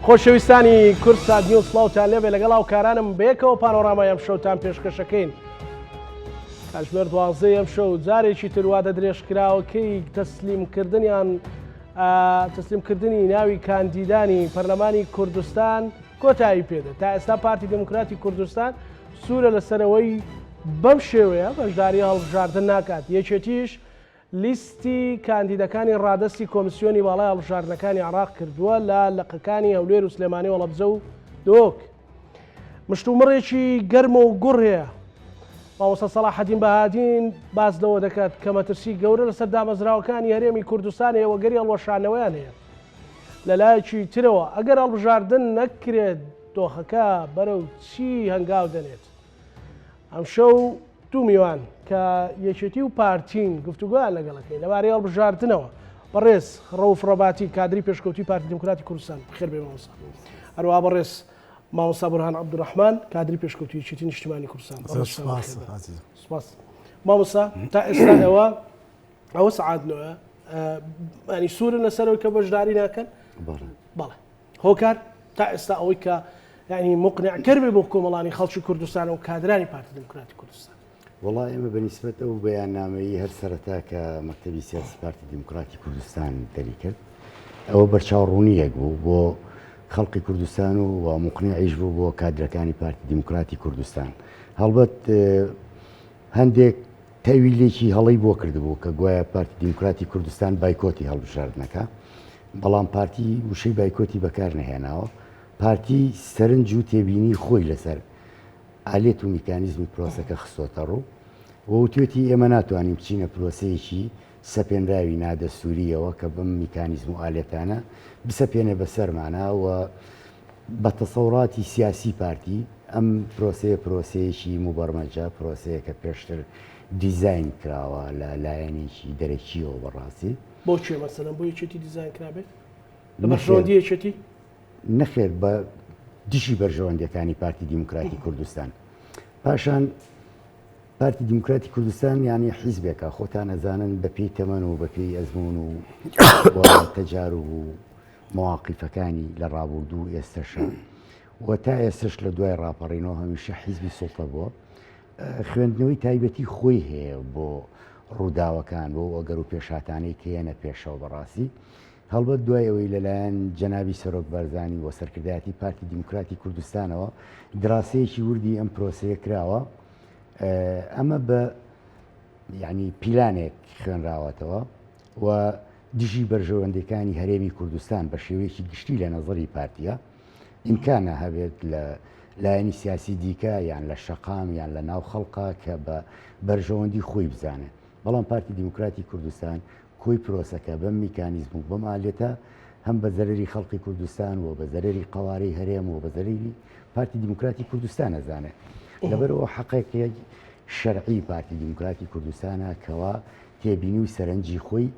خۆشەویستانی کورسات نیوز سڵاوتان لێبێ لەگەڵ هاوکارانم بەیەکەوە پانۆراما ئەم شەوتان پێشکەشەکەین. کاتژمێر 12 ئەم شەو جارێکی تروادە درێژکراوەکەی تەسلیمکردنی ناوی کاندیدانی پەرلەمانی کوردستان کۆتایی پێدە. تا ئێستا پارتی دموکراتی کوردستان سوورە لەسەرەوەی بەم شێوەیە بەشداری هەڵبژاردن ناکات. یەکێتیش لیستی کاندیدەکانی ڕادستی کۆمیسیۆنی باڵای هەڵبژاردنەکانی عراق کردووە لە لەقەکانی هەولێر و سلێمانی وەڵەبجە و دۆک. مشتومڕێکی گەرمە و گوڕ هەیە. مامۆستا سەلاحەدین بەهادین باز لەوە دەکات کە مەترسی گەورە لەسەر دامەزراوەکانی هەرێمی کوردستان هێوەگەری هەڵوەشانەوەیان هەیە. لەلایەکی ترەوە ئەگەر هەڵبژاردن نەکرێت دۆخەکە بەرەو چی هەنگاو دەنێت. ئەم شەو دوو میوان کە یەکێتی و پارتین گفتوگویان لەگەڵەکەی لەبارەی هەڵبژاردنەوە بەڕێز ڕەوف ڕەباتی کادری پێشکەوتوی پارتی دموکراتی کوردستان. بخێر بێ مامۆستا. هەروەها بەڕێز مامۆستا بورهان عەبدوڕەحمان کادری پێشکەوتوی یەکێتی نیشتیمانی کوردستان. سوپاس. مامۆستا تا ئێستا ئەوە سەعاتنەوە ینی سوورن لەسەرەوەی کە بەشداری ناکەن؟ بەڵێ. هۆکار تا ئێستا ئەوەی کە ینی مقنعکەر بێ بۆ کۆمەڵانی خەڵکی کوردستان و کادرانی پارتی دموکراتی کوردستان. وڵای ئێمە بەنسبەت ئەو بەیاننامەی هەر سەرەتا کە مەکتەبی سیاسی پارتی دموکراتی کوردستان دەری کرد ئەوە بەرچاوڕوونیەک بوو بۆ خەڵقی کوردستان و مقنعیش بوو بۆ کادرەکانی پارتی دموکراتی کوردستان. هەڵبەت هەندێک تەویلێکی هەڵی بۆ کردبوو کە گوایە پارتی دموکراتی کوردستان بایکۆتی هەڵبژاردنەکە، بەڵام پارتی وشەی بایکۆتی بەکار نەهێناوە. پارتی سەرنج و تێبینی خۆی لەسەر ئالێت و میکانیزمی پرۆسەکە خستۆتە ڕوو ووتێتی ئێمە ناتوانین بچینە پرۆسەیەکی سەپێنراوی نادەستوریەوە کە بم میکانیزم و ئالێتانە بسەپێنێ بەسەرمانە و بە تەسەوراتی سیاسی پارتی ئەم پرۆسەیەکی موبەرمەجە پرۆسەیەکە پێشتر دیزاین کراوە لە لایەنێکی دەرەکیەوە بەڕاستی. بۆچێ مەسەلەن بۆ یەکێتی دیزاین کرابێت؟ لە بەشەوەندی یەکێتی؟ نەخێر بە دشی بەرژەوەندەکانی پارتی دموکراتی کوردستان. پاشان پارتی دموکراتی کوردستان یانی حیزبێکە خۆتان ئەزانن بەپێی تەمەن و بەپێی ئەزمون و تەجارب و مواقیفەکانی لە ڕابردوو ئێستاشە و تا ئێستش لە دوای ڕاپەڕینەوە هەمیشە حیزبی سوڵتە بووە. خوێندنەوەی تایبەتی خۆی هەیە بۆ ڕووداوەکان بۆ ئەگەر و پێشاتانەی کێنە پێشەوە بەڕاستی. هەڵبەت دوای ئەوەی لەلایەن جەنابی سەرۆک بەرزانی و سەرکردایەتی پارتی دموکراتی کوردستانەوە دراسەیەکی وردی ئەم پرۆسەیە کراوە. ئەمە بە یعنی پیلانێک خوێنراوەتەوە و دژی بەرژەوەندەکانی هەرێمی کوردستان بە شێوەیەکی گشتی لە نەزەری پارتیە ئیمکانە هەبێت لە لایەنی سیاسی دیکە یان لە شەقام یان لە ناو خەڵقا کە بە بەرژەوەندی خۆی بزانێت. بەڵام پارتی دموکراتی کوردستان کۆی پرۆسەکە بەم میکانیزم و بەم ئالێتە هەم بە زەرری خەڵقی کوردستان و بە زەرری قەوارەی هەرێم و بە زەرری پارتی دموکراتی کوردستان ئەزانێت. لەبەرەوە حەقێکێک شەرعی پارتی دموکراتی کوردستانە کەوا تێبینی و سەرنجی خۆی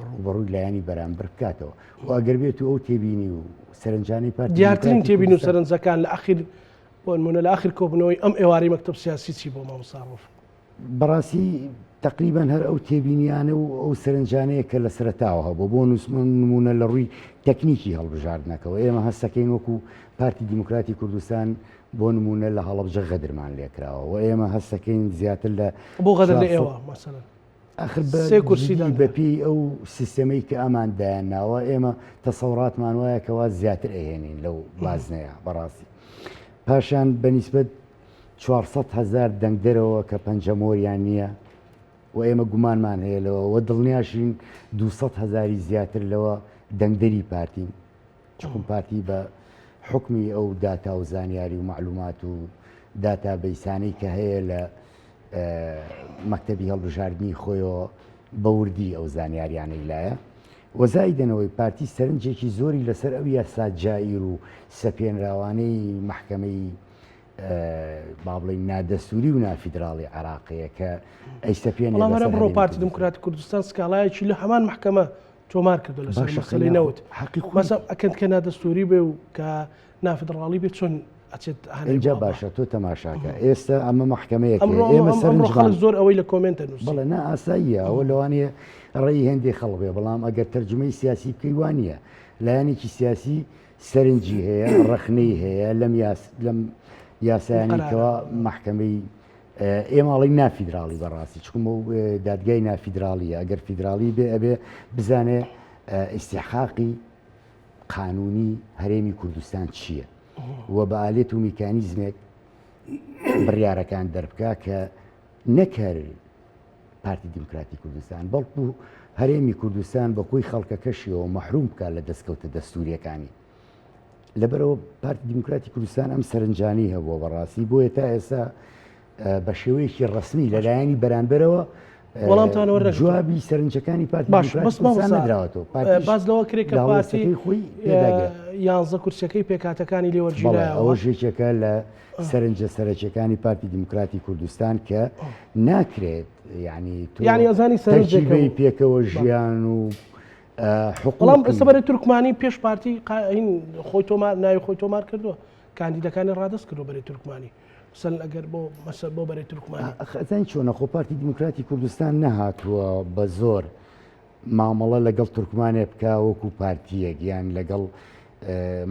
ڕوبەڕووی لایەنی بەرامبەر بکاتەوە و ئەگەر بێت و ئەو تێبینی و سەرنجانی پارتی دیارترین تێبینی و سەرنجەکان لە ئاخر بۆ نمونە لە ئاخر کۆبنەوەی ئەم ئێوارەی مەکتەب سیاسی چی بۆ مامۆستا ڕەوف؟ بەڕاستی تقریبان هەر ئەو تێبینیانە و ئەو سەرنجانەیە کە لە سەرەتاوە هەبوو بۆ نمونە لە ڕووی تەکنیکی هەڵبژاردنەکەەوە ئێمە هەستەکەین وەکو پارتی دموکراتی کوردستان بۆ نمونە لە هەڵەبجە غەدرمان لێکراوە و ئێمە هەستەکەین زیاتر لە بۆ غەدر لە ئێوە مەسەلەن آخر بەپی ئەو سیستەمەی کە ئەمان دایانناوە ئێمە تەسەوراتمان وایە کەوا زیاتر ئەهێنین لەو بازنەیە بەڕاستی. پاشان بەنسبەت 400,000 دەنگدەرەوە کە پەنجەمۆریان نییە و ئێمە گومانمان هەیە لەوە و دڵنیاشین 200,000 زیاتر لەوە دەنگدەری پارتین چکم پارتی بە حکمی ئەو داتا و زانیاری و معلومات و داتا بەیسانەی کە هەیە لە مەکتەبی هەڵبژاردننی خۆیەوە بەوردی ئەو زانیاریانەی لایە وەزایدنەوەی پارتی سەرنجێکی زۆری لەسەر ئەو یاسا جائیر و سەپێنراوانەی محکەمەی با بڵێین نادەستوری و نافیدراڵی عراقەیە کە ئەی سەپێنێ بەڵام بڕۆ پارتی دموکراتی کوردستان سکاڵایەکی لە هەمان محکەمە تۆمار کردو لەسەر مەسەلەی نەوت مەسەڵەن ئەکەن کە نادەستوری بێ و کە نافیدراڵی بێت چۆن اینجا باشە تۆ تەماشاکە ئێستا ئەمە محکەمەیە ئێمە سەرنج زۆر ئەوەی لە کۆمنتە نووس بەڵێ نا ئاساییە ئەوە لەوانەیە ڕێی هەندێک خەڵک بێ بەڵام ئەگەر تەرجمەی سیاسی بکەی وانە لایەنێکی سیاسی سەرنجی هەیە ڕەخنەی هەیە لەم یاسایانیکەوە محکەمەی ئێماڵی نافیدراڵی بەڕاستی چکم و دادگای نافیدراڵیە ئەگەر فیدراڵی بێ ئەبێ بزانێ ئیستیحقاقی قانونی هەرێمی کوردستان چییە و بە ئالێت و میکانیزمێک بڕیارەکان دەربکە کە نەکەر پارتی دیموکراتی کوردستان بەڵکو هەرێمی کوردستان بە کۆی خەڵکەکەشیەوە مەحروم بکات لە دەستکەوتە دەستوریەکانی لەبەرەوە پارتی دیموکراتی کوردستان ئەم سەرنجانی هەبووە بەڕاستی بۆیە تا ئێستا بە شێوەیەکی ڕسمی لەلایەنی بەرانبەرەوە جوابی سەرنجەکانی پارتی دیموکراتی کوردستان نەدراوەتەوە باز لەوە کرێت کە پارتی خۆی 11 کورسەکەی پێکاتەکانی لێوەرجیرایەوە ئەوە ژێکێکە لە سەرنجە سەرەکیەکانی پارتی دیموکراتی کوردستان کە ناکرێت یعنی ئەزانی تەرکیبەی پێکەوە ژیان و بەڵام ئێستا بەرەی تورکمانی پێش پارتی خۆی تۆمار ناوی خۆی تۆمار کردووە کاندیدەکانی ڕادست کردو بەرەی تورکمانی سەل ئەگەر بۆ بەرەی تورکمانی ئەزانی چۆنە خۆ پارتی دیموکراتی کوردستان نەهاتووە بە زۆر مامەڵە لەگەڵ تورکمانێ بکە وەکو پارتیەک یان لەگەڵ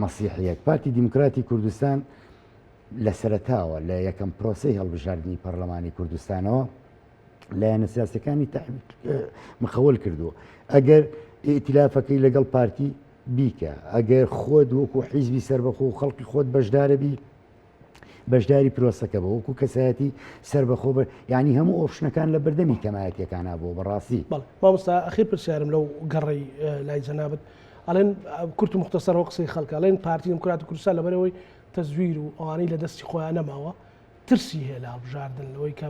مەسیحیەک پارتی دیموکراتی کوردستان لە سەرەتاوە لە یەکەم پرۆسەی هەڵبژاردننی پەرلەمانی کوردستانەوە لایەنە سیاسەکانی مخەوەل کردووە ئەگەر ئیتلافەکەی لەگەڵ پارتی بیکە ئەگەر خۆت وەکو حیزبی سربەخۆ و خەڵکی خۆت بەشدارەبی بەشداری پرۆسەکە بە وەکو کەسایەتی سربەخۆ ینی هەموو ئۆپشنەکان لە بەردەمی کەمایەتەکانە بۆ بەڕاستی مامۆستا ئەخیر پرسیارم لەو گەڕی لای جەنابەت ئەڵێن کورت و مختصەرەوە قسەی خەڵکە ئەڵێن پارتی دیموکراتی کوردستان لەبەرەوەی تەزویر و ئەوانەی لە دەستی خۆیان نەماوە ترسی هەیە لە هەڵبژاردن لەوەی کە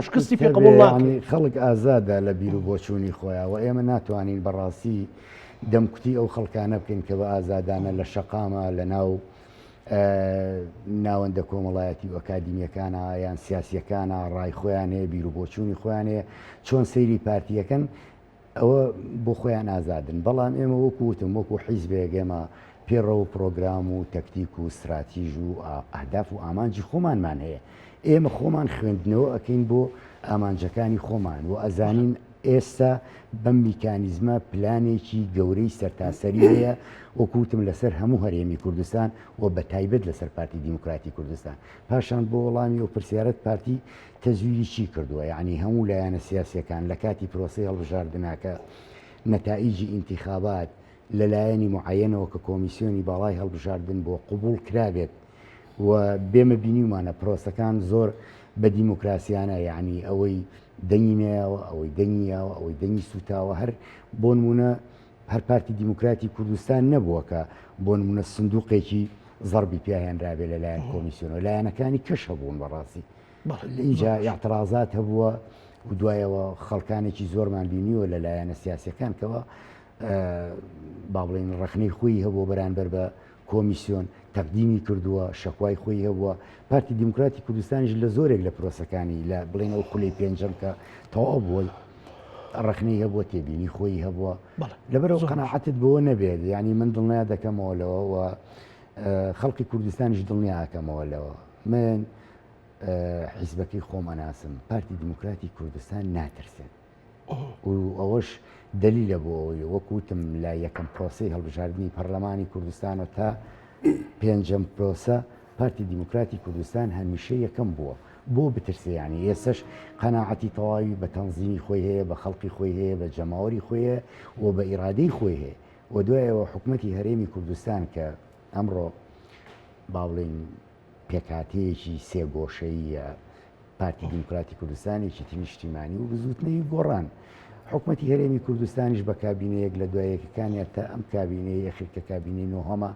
شکستی پێقبوڵ ناکرێت خەڵک ئازادە لە بیر و بۆچوونی خۆیانەوە ئێمە ناتوانین بەڕاستی دەمکوتی ئەو خەڵکانە بکەین کە بە ئازادانە لە شەقامە لە ناو ناوەندە کۆمەڵایەتی و ئەکادیمیەکانە یان سیاسیەکانە ڕای خۆیان هەیە بیر و بۆچوونی خۆیان هەیە چۆن سەیری پارتیەکەن ئەوە بۆ خۆیان ئازادن بەڵام ئێمە وەکوتم وەکو حیزبێک ئێمە پێڕە و پرۆگرام و تەکتیک و استراتیژ و ئەهداف و ئامانجی خۆمانمان هەیە ئێمە خۆمان خوێندنەوە ئەکەین بۆ ئامانجەکانی خۆمان و ئەزانین ئێستا بەم میکانیزمە پلانێکی گەورەی سەرتاسەری هەیە وەکوتم لەسەر هەموو هەرێمی کوردستان و بە تایبەت لەسەر پارتی دیموکراتی کوردستان پاشان بۆ وەڵامی و پرسیارەت پارتی تەزویری چی کردووە یعنی هەموو لایەنە سیاسیەکان لە کاتی پرۆسی هەڵبژاردنناکە نەتائیجی ئینتیخابات لەلایەنی معەنەوە کە کۆمیسیۆنی باڵای هەڵبژاردن بۆ قوبول کرابێت و بێمە بینیمانە پرۆسەکان زۆر بە دیموکراسیانە یعنی ئەوەی دەنگی نایەوە ئەوەی دەنگیەوە ئەوەی دەنگی سوتاوە هەر بۆ نمونە هەر پارتی دیموکراتی کوردستان نەبووە کە بۆ نمونە سندوقێکی زەربی پیاهێنرابێت لەلایەن کۆمیسیۆنەوە لایەنەکانی کەش هەبوون بەڕاستی اینجا اعتراضات هەبووە و دوایەوە خەڵکانێکی زۆرمان بینیوە لەلایەنە سیاسیەکان کەەوە با بڵێن ڕەخنەی خۆی هەبوو بەرامبەر بە کۆمیسیۆن تەقدیمی کردووە شەکوای خۆی هەبووە پارتی دیموکراتی کوردستانیش لە زۆرێک لە پرۆسەکانی لە بڵێن ئەو خولەی پێنجەم کە تەواو بووە ڕەخنەی هەبووە تێبینی خۆی هەبووە لەبەرەوە قەناعەتت بەوە نەبێت ینی من دڵنیا دەکەمەوە لەوە و خەڵکی کوردستانیش دڵنیا ئەکەمەوە لەوە من حیزبەکەی خۆم ئەناسم پارتی دیموکراتی کوردستان ناترسێت و ئەوەش دلیلە بۆ ئەوەی وەکوتم لە یەکەم پرۆسی هەڵبژاردننی پەرلەمانی کوردستانەوە تا پێنجەم پرۆسە پارتی دیموکراتی کوردستان هەمیشە یەکەم بووە بۆ بترسیانی ئێسش قەناعەتی تەواوی بە تەنزیمی خۆی هەیە بە خەڵقی خۆی هەیە بە جەماوەری خۆی هەیە و بە ئیرادەی خۆی هەیە و دوایەوە حکوومەتی هەرێمی کوردستان کە ئەمڕۆ با بڵێن پێکاتەیەکی سێگۆشەیە پارتی دیموکراتی کوردستانێکی نیشتیمانی و بزوتنەی گۆڕان حکوومەتی هەرێمی کوردستانیش بە کابینەیەک لە دوایەکەکانیان تا ئەم کابینەیە یەخیرکە کابینەی نۆهەمە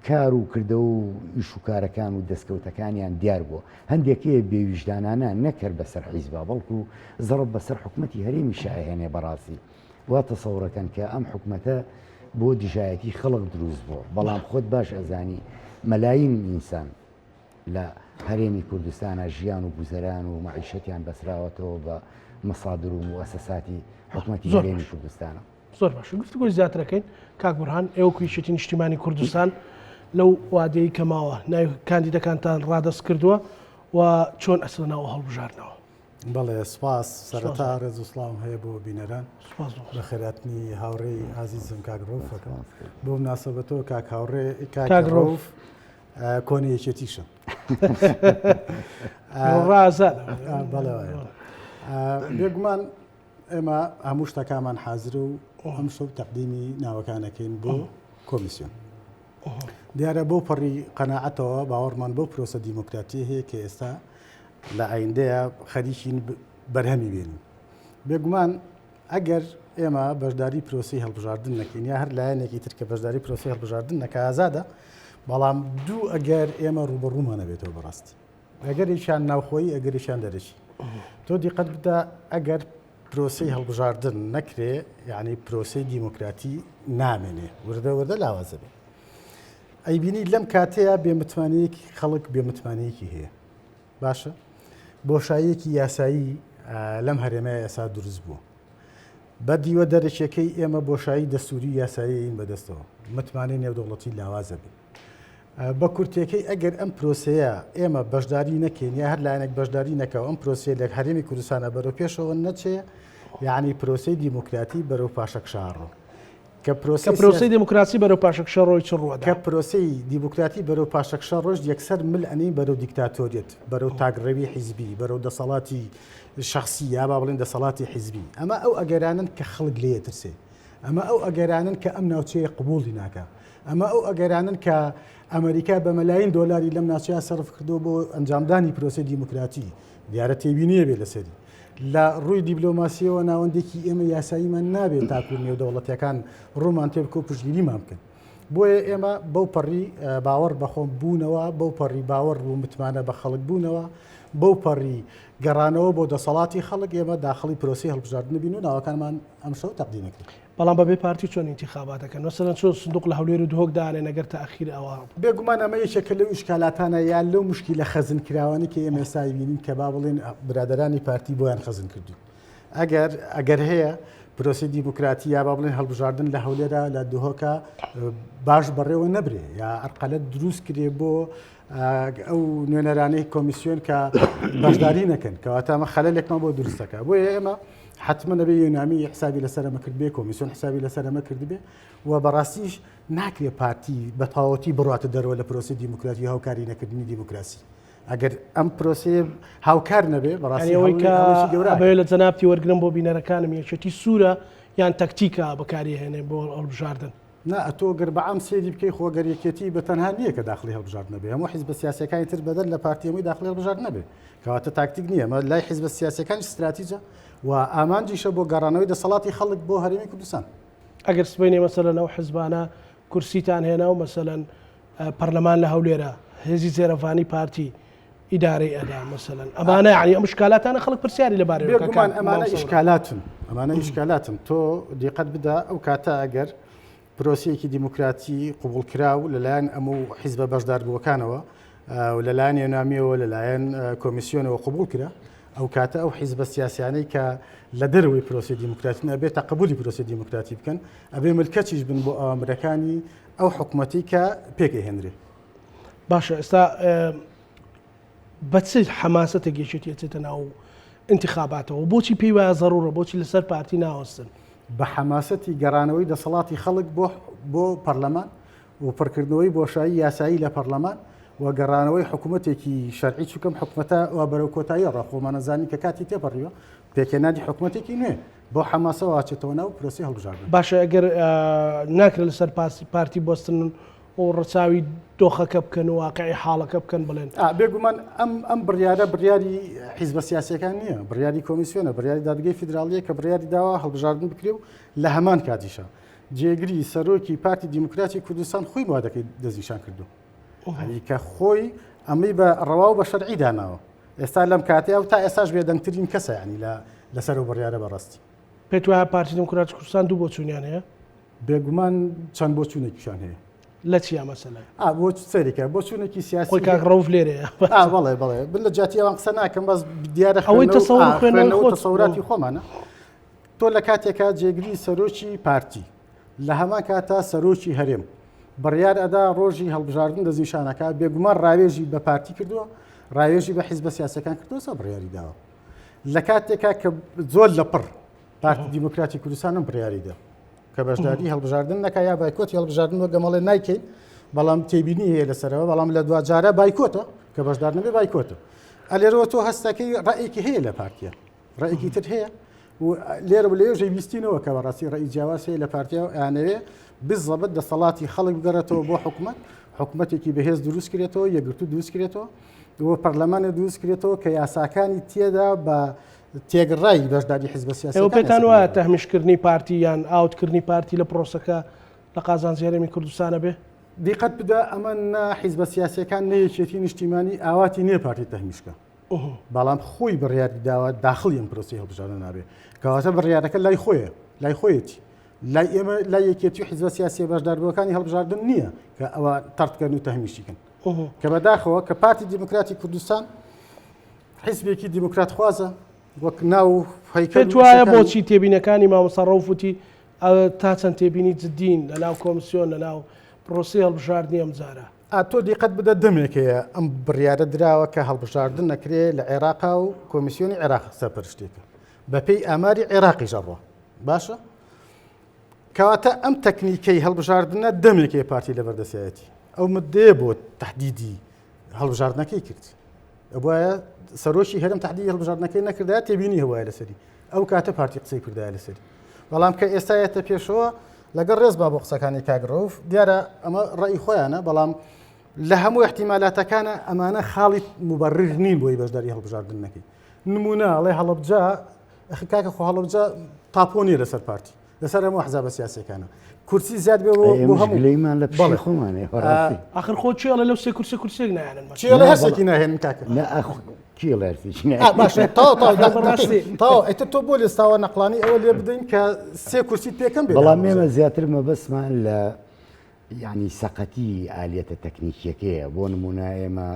کار و کردە و ئیش و کارەکان و دەستکەوتەکانیان دیار بووە هەندێکەیە بێویژدانانە نەکرد بەسەر حیزبا بەڵکو زەڕب بەسەر حکوومەتی هەرێمی شایهێنێ بەڕاستی وا تەسەوڕەکەن کە ئەم حکوومەتە بۆ دژایەتی خەڵق دروست بووە بەڵام خۆت باش ئەزانی مەلاین ئینسان لە هەرێمی کوردستانە ژیان و گوزەران و مەعیشەتیان بەسراوەتەوە بە مەسادر و موەسەساتی حکوومەتی هەرێمی کوردستانە زۆر باش گفتگۆی زیاترەکەین کاک بورهان ئێوە کویشەتی نیشتیمانی کوردستان لەو وادەی کەماوە ناوی کاندیدەکانتان ڕادەست کردووە و چۆن ئەسڵ ناوە هەڵبژاردنەوە بەڵێ سپاس سەرەتا ڕێز و سڵاو هەیە بۆ بینەران سپاس بە خێراتنی هاوڕێی عزیزم کاک ڕەوفەکە بۆ مناسەبەتەوە کاک هاوڕێ کاک ڕەوف کۆنەیەکێتیشە ڕازاد بەڵێ بێگومان ئێمە هەموو شتەکانمان حازر و ئەم شەو تەقدیمی ناوەکانەکەین بۆ کۆمیسیۆن دیارە بۆ پەڕی قەناعەتەوە باوەڕمان بۆ پرۆسە دیموکراتی هەیە کە ئێستا لە ئایندەیە خەریکین بەرهەمی بێنین بێگومان ئەگەر ئێمە بەشداری پرۆسی هەڵبژاردن نەکەین یا هەر لایەنێکی ترکە بەشداری پرۆسی هەڵبژاردن نەکە ئازادە بەڵام دوو ئەگەر ئێمە ڕوبەڕوومانە بێتەوە بەڕاستی ئەگەریشان ناوخۆیی ئەگەریشان دەرەشی تۆ دیقەت بدە ئەگەر پرۆسی هەڵبژاردن نەکرێ یعنی پرۆسی دیموکراتی نامێنێ وردە وردە لاوازە بێ ئەیبینی لەم کاتەیە بێمتوانەیەکی خەڵک بێمتوانەیەکی هەیە باشە بۆشاییەکی یاسایی لەم هەرێمەیە ئێسا دروست بوو بە دیوە دەرەکیەکەی ئێمە بۆشایی دەستوری یاساییین بەدەستەوە متمانەی نێودەوڵەتی لاوازە بێ بە کورتێکەی ئەگەر ئەم پرۆسەیە ئێمە بەشداری نەکەین یا هەر لایەنێک بەشداری نەکەوە ئەم پرۆسیە لە هەرێمی کوردستانە بەرەو پێشەوە نەچێ یعنی پرۆسی دیموکراتی بەرەو پاشەکشاڕۆ کە پرۆسی دیموکراسی بەرەو پاشەکشە ڕۆی چ ڕووەدا کە پرۆسی دیموکراتی بەرەو پاشەکشە ڕۆژ یەکسەر مل ئەنی بەرەو دیکتاتۆریەت بەرەو تاگڕەوی حیزبی بەرەو دەسەڵاتی شخصی یا با بڵێن دەسەڵاتی حیزبی ئەمە ئەو ئەگەرانن کە خەڵک لێ ترسێ ئەمە ئەو ئەگەرانن کە ئەم ناوچەیە قبوڵی ناکە ئەمە ئەو ئەگەرانن کە ئەمریکا بە مەلاین دۆلاری لەم ناوچەیە سەرف کردو بۆ ئەنجامدانی پرۆسی دیموکراتی دیارە تێبینیە بێ لەسەری لە ڕووی دیبلۆماسیەوە ناوەندێکی ئێمە یاساییمان نابێت تاکو نێودەوڵەتیەکان ڕوومان تێ بکە و پشتگیریمان بکەن بۆیە ئێمە بەو پەڕی باوەڕ بەخۆم بوونەوە بەو پەڕی باوەڕ و متمانە بە خەڵک بوونەوە بەو پەڕی گەڕانەوە بۆ دەسەڵاتی خەڵک ئێمە داخڵی پرۆسی هەڵبژاردن بین و ناوەکانمان ئەم شەو تەقدیمەکرد بەڵام بەبێ پارتی چۆن انتخاباتەکەن وەسەرەن چۆن سندوق لە هەولێر و دهۆکدانێ نەگەر تاخیر ئەوە بێگومان ئەمە یەکێکە لەو ئیشکالاتانە یان لەو مشکی لە خەزن کراوانی کە ئێمە ئێستا بینین کە با بڵێن برادەرانی پارتی بۆیان خەزن کردو ئەگەر هەیە پرۆسی دیموکراتی یا با بڵێن هەڵبژاردن لە هەولێرە لە دهۆکە باش بەڕێوە نەبرێ یا ئەرقەلەت دروست کرێ بۆ ئەو نوێنەرانەی کۆمیسیۆن کە بەشداری نەکەن کەواتە ئەمە خەلەلێکمان بۆ دروستەکە بۆیە ئێمە حتممە نەبێ یۆنامی حسابی لەسەرمە کرد بێ کۆمیسیۆن حسابی لەسەرمە کرد بێ و بەڕاستیش ناکرێ پارتی بە تەواوەتی بڕاتە دەرەوە لە پرۆسی دیموکراتی هاوکاری نەکردنی دیموکراسی ئەگەر ئەم پرۆسێ هاوکار نەبێ بەڕاستیەوەی کە لە جەنابتی وەرگرم بۆ بینەرەکانم یەکێتی سوورە یان تەکتیکە بەکاری هێنێ بۆ هەڵبژاردن نا ئەتۆ گەر بە ئەم سێری بکەی خۆگەریەکێتی بە تەنها نییە کە داخلی هەڵبژارد نەبێ هەموو حیزب سیاسەکانی تر بەدەر لە پارتیەمەی داخلی هەڵبژارد نەبێ کەواتە تاکتیک نییە مە لای حیزب سیاسەکانی استراتیجە و ئامانجیشە بۆ گەڕانەوەی دەسەڵاتی خەڵک بۆ هەرێمی کوردستان ئەگەر سبینێ مەسەلەن ئەو حیزبانە کورسیتان هێنا و مەسەلەن پەرلەمان لە هەولێرە هێزی زێرەفانی پارتی ئیدارەی ئەدا مەسەلەن ئەمانە یعنی ئەم شکالاتانە خەڵک پرسیاری لەبارەی بێگومان ئەمانە ئیشکالاتن تۆ دیقەت بدە ئەو کاتە ئەگەر پرۆسیەکی دیموکراتی قوبولکراو لەلایەن ئەموو حیزبە بەشداربووەکانەوە و لەلایەن یۆنامیەوە لەلایەن کۆمیسیۆنەوە قوبول کرا ئەو کاتە ئەو حیزبە سیاسیانەی کە لە دەروی پرۆسی دیموکراتی ئەبێت قبولی پرۆسی دیموکراتی بکەن ئەبێ ملکەچیش بن بۆ ئەوامرەکانی ئەو حکوومەتی کە پێکەهێنرێ باشە ئێستا بە چ حەماسەتێک گەشێتی ئەچێتە ناو انتخاباتەوە بۆچی پێی وایە زەڕوورە بۆچی لەسەر پارتی ناوەستن بە حەماسەتی گەڕانەوەی دەسەڵاتی خەڵک بۆ پەرلەمان و پڕکردنەوەی بۆشایی یاسایی لە پەرلەمان و گەڕانەوەی حکوومەتێکی شەرعی چووکەم حکوومەتە و بەرەو کۆتایی ڕاخۆمانەزانی کە کاتی تێپەڕیوە پێکێنانی حکوومەتێکی نوێ بۆ حەماسە واچێتەوە ناو پرۆسی هەڵبژاردن باشە ئەگەر ناکرێت لەسەر پارتی بۆستن و ڕەچاوی دۆخەکە بکەن و واقعی حاڵەکە بکەن بڵێن بێگومان ئەم بڕیارە بڕیاری حیزبە سیاسەکان نییە بڕیاری کۆمیسیۆنە بڕیاری دادگای فیدراالیە کە بڕیاری داوا هەڵبژاردن بکرێ و لە هەمان کاتیشە جێگری سەرۆکی پارتی دیموکراتی کوردستان خۆی وادەکەی دەستنیشان کردو هەنی کە خۆی ئەمەی بە ڕەوا و بە شەرعی داناوە ئێستا لەم کاتەیە و تا ئێستاش بێدەنگترین کەسە ینی لەسەر و بڕیارە بەڕاستی پێت وایە پارتی دیموکراتی کوردستان دوو بۆچوونیان هەیە بێگومان چەند بۆچوونێکیشان هەیە لە چیا مەسەلەن بۆ سەرێکە بۆچوونێکی سیاسی خۆی کاک ڕەوف لێرەیە بەڵێ بن لە جاتی ئەوان قسە ناکەم بەس دیارە ئەوەی تەسەوڕ تەسەوراتی خۆمانە تۆ لە کاتێکا جێگری سەرۆکی پارتی لە هەمان کاتە سەرۆکی هەرێم بڕیار ئەدا ڕۆژی هەڵبژاردن دەستنیشانەکە بێگومان ڕاوێژی بە پارتی کردووە ڕاوێژی بە حیزبە سیاسەکان کردووە بڕیاری داوە لە کاتێکا کە زۆر لە پڕ پارتی دیموکراتی کوردستانم بڕیاریدا کە بەشداری هەڵبژاردن نەکا یا بایکۆتی هەڵبژاردن وە گەمەڵێ نایکەین بەڵام تێبینی هەیە لەسەرەوە بەڵام لە دوجارە بایکۆتە کە بەشدار نەبێ بایکۆتە ئەلێرەوە تۆ هەستەکەی ڕێیەکی هەیە لە پارتیە ڕێیەکی تر هەیە لێرە لێژەی بیستینەوە کە بەڕاستی ڕێی جیاواز هەیە لە پارتیا یانەوێ بزەبەت دەسەڵاتی خەڵک بگەڕێتەوە بۆ حکوومەتێکی بەهێز دروست کرێتەوە یەکگرتو دروست کرێتەوە وە پەرلەمانە دروست کرێتەوە کە یاساکانی تێدا بە تێگەڕای بەشداری حیزب سیاسی ئێوە پێتان وایە تەحمیشکردنی پارتی یان ئاوتکردنی پارتی لە پرۆسەکە لە قازان زیێرەمی کوردستانە بێ دیقەت بدە ئەمە حیزب سیاسیەکان نەیەکێتی نیشتیمانی ئاواتی نییە پارتی تەحمیشکە بەڵام خۆی بڕیاری داوە داخڵی ئەم پرۆسی هەڵبژاردن نابێ کەواتە بڕیارەکە لای خۆیە لای خۆیەتی لای ئێمە لای یەکێتی و حیزب سیاسی بەشداربووەکانی هەڵبژاردن نییە کە ئەوە تەرتکردن و تەحمیشیکن کە بەداخەوە کە پارتی دیموکراتی کوردستان حیزبێکی دیموکرات خوازە وەک ناو پێت وایە بۆچی تێبینەکانی مامۆستا ڕەوف وتی تا چەند تێبینی جدین لە ناو کۆمسیۆن لە ناو پرۆسی هەڵبژاردنی ئەم جارە تۆ دیقەت بدە دەمێکەیە ئەم بڕیارە درراوە کە هەڵبژاردن نەکرێت لە عێراقا و کۆمیسیۆنی عێراق سەرپەرشتێکە بەپێی ئاماری عێراقی ژەڕوە باشە کەواتە ئەم تەکنیکەی هەڵبژاردنە دەمێکەیە پارتی لە بەردەسایەتی ئەو مدێ بۆ تهدیدی هەڵبژاردنەکەی کرد وایە سەرۆشی هەرم تهدیدی هەڵبژاردنەکەی نەکردای تێبینی هەوایە لەسەری ئەو کاتە پارتی قسەی کردایە لەسەری بەڵام کە ئێستایەتە پێشەوە لەگەڵ ڕێز با بۆ قسەکانی کاگرۆف دیارە ئەمە ڕێی خۆیانە بەڵام لە هەموو احتیمالاتەکانە ئەمانە خاڵی مبرر نین بۆی بەشداری هەڵبژاردنەکەی نمونە ئەڵێ هەڵەبجا کاکە خۆ هەڵەبجا تاپۆنیە لەسەر پارتی لەسەر هەموو حزب سیاسیەکانە کورسی زیاد بێ بۆ هەموومان لە پشی خۆمانێ آخر خۆ چێڵە لەو سێ کورسێک نایەنن چێڵە هەرسێکی ناهێنن کاکە باشە ئەیتر تۆ بۆ لێستاوە نەقلانی ئەوە لێ بدەین کە سێ کورسی پێکەم بێ بەڵام ئێمە زیاتر مەبەسمان لە یعنی سەقەتی ئالێتە تەکنیکیەکەیە بۆ نمونە ئێمە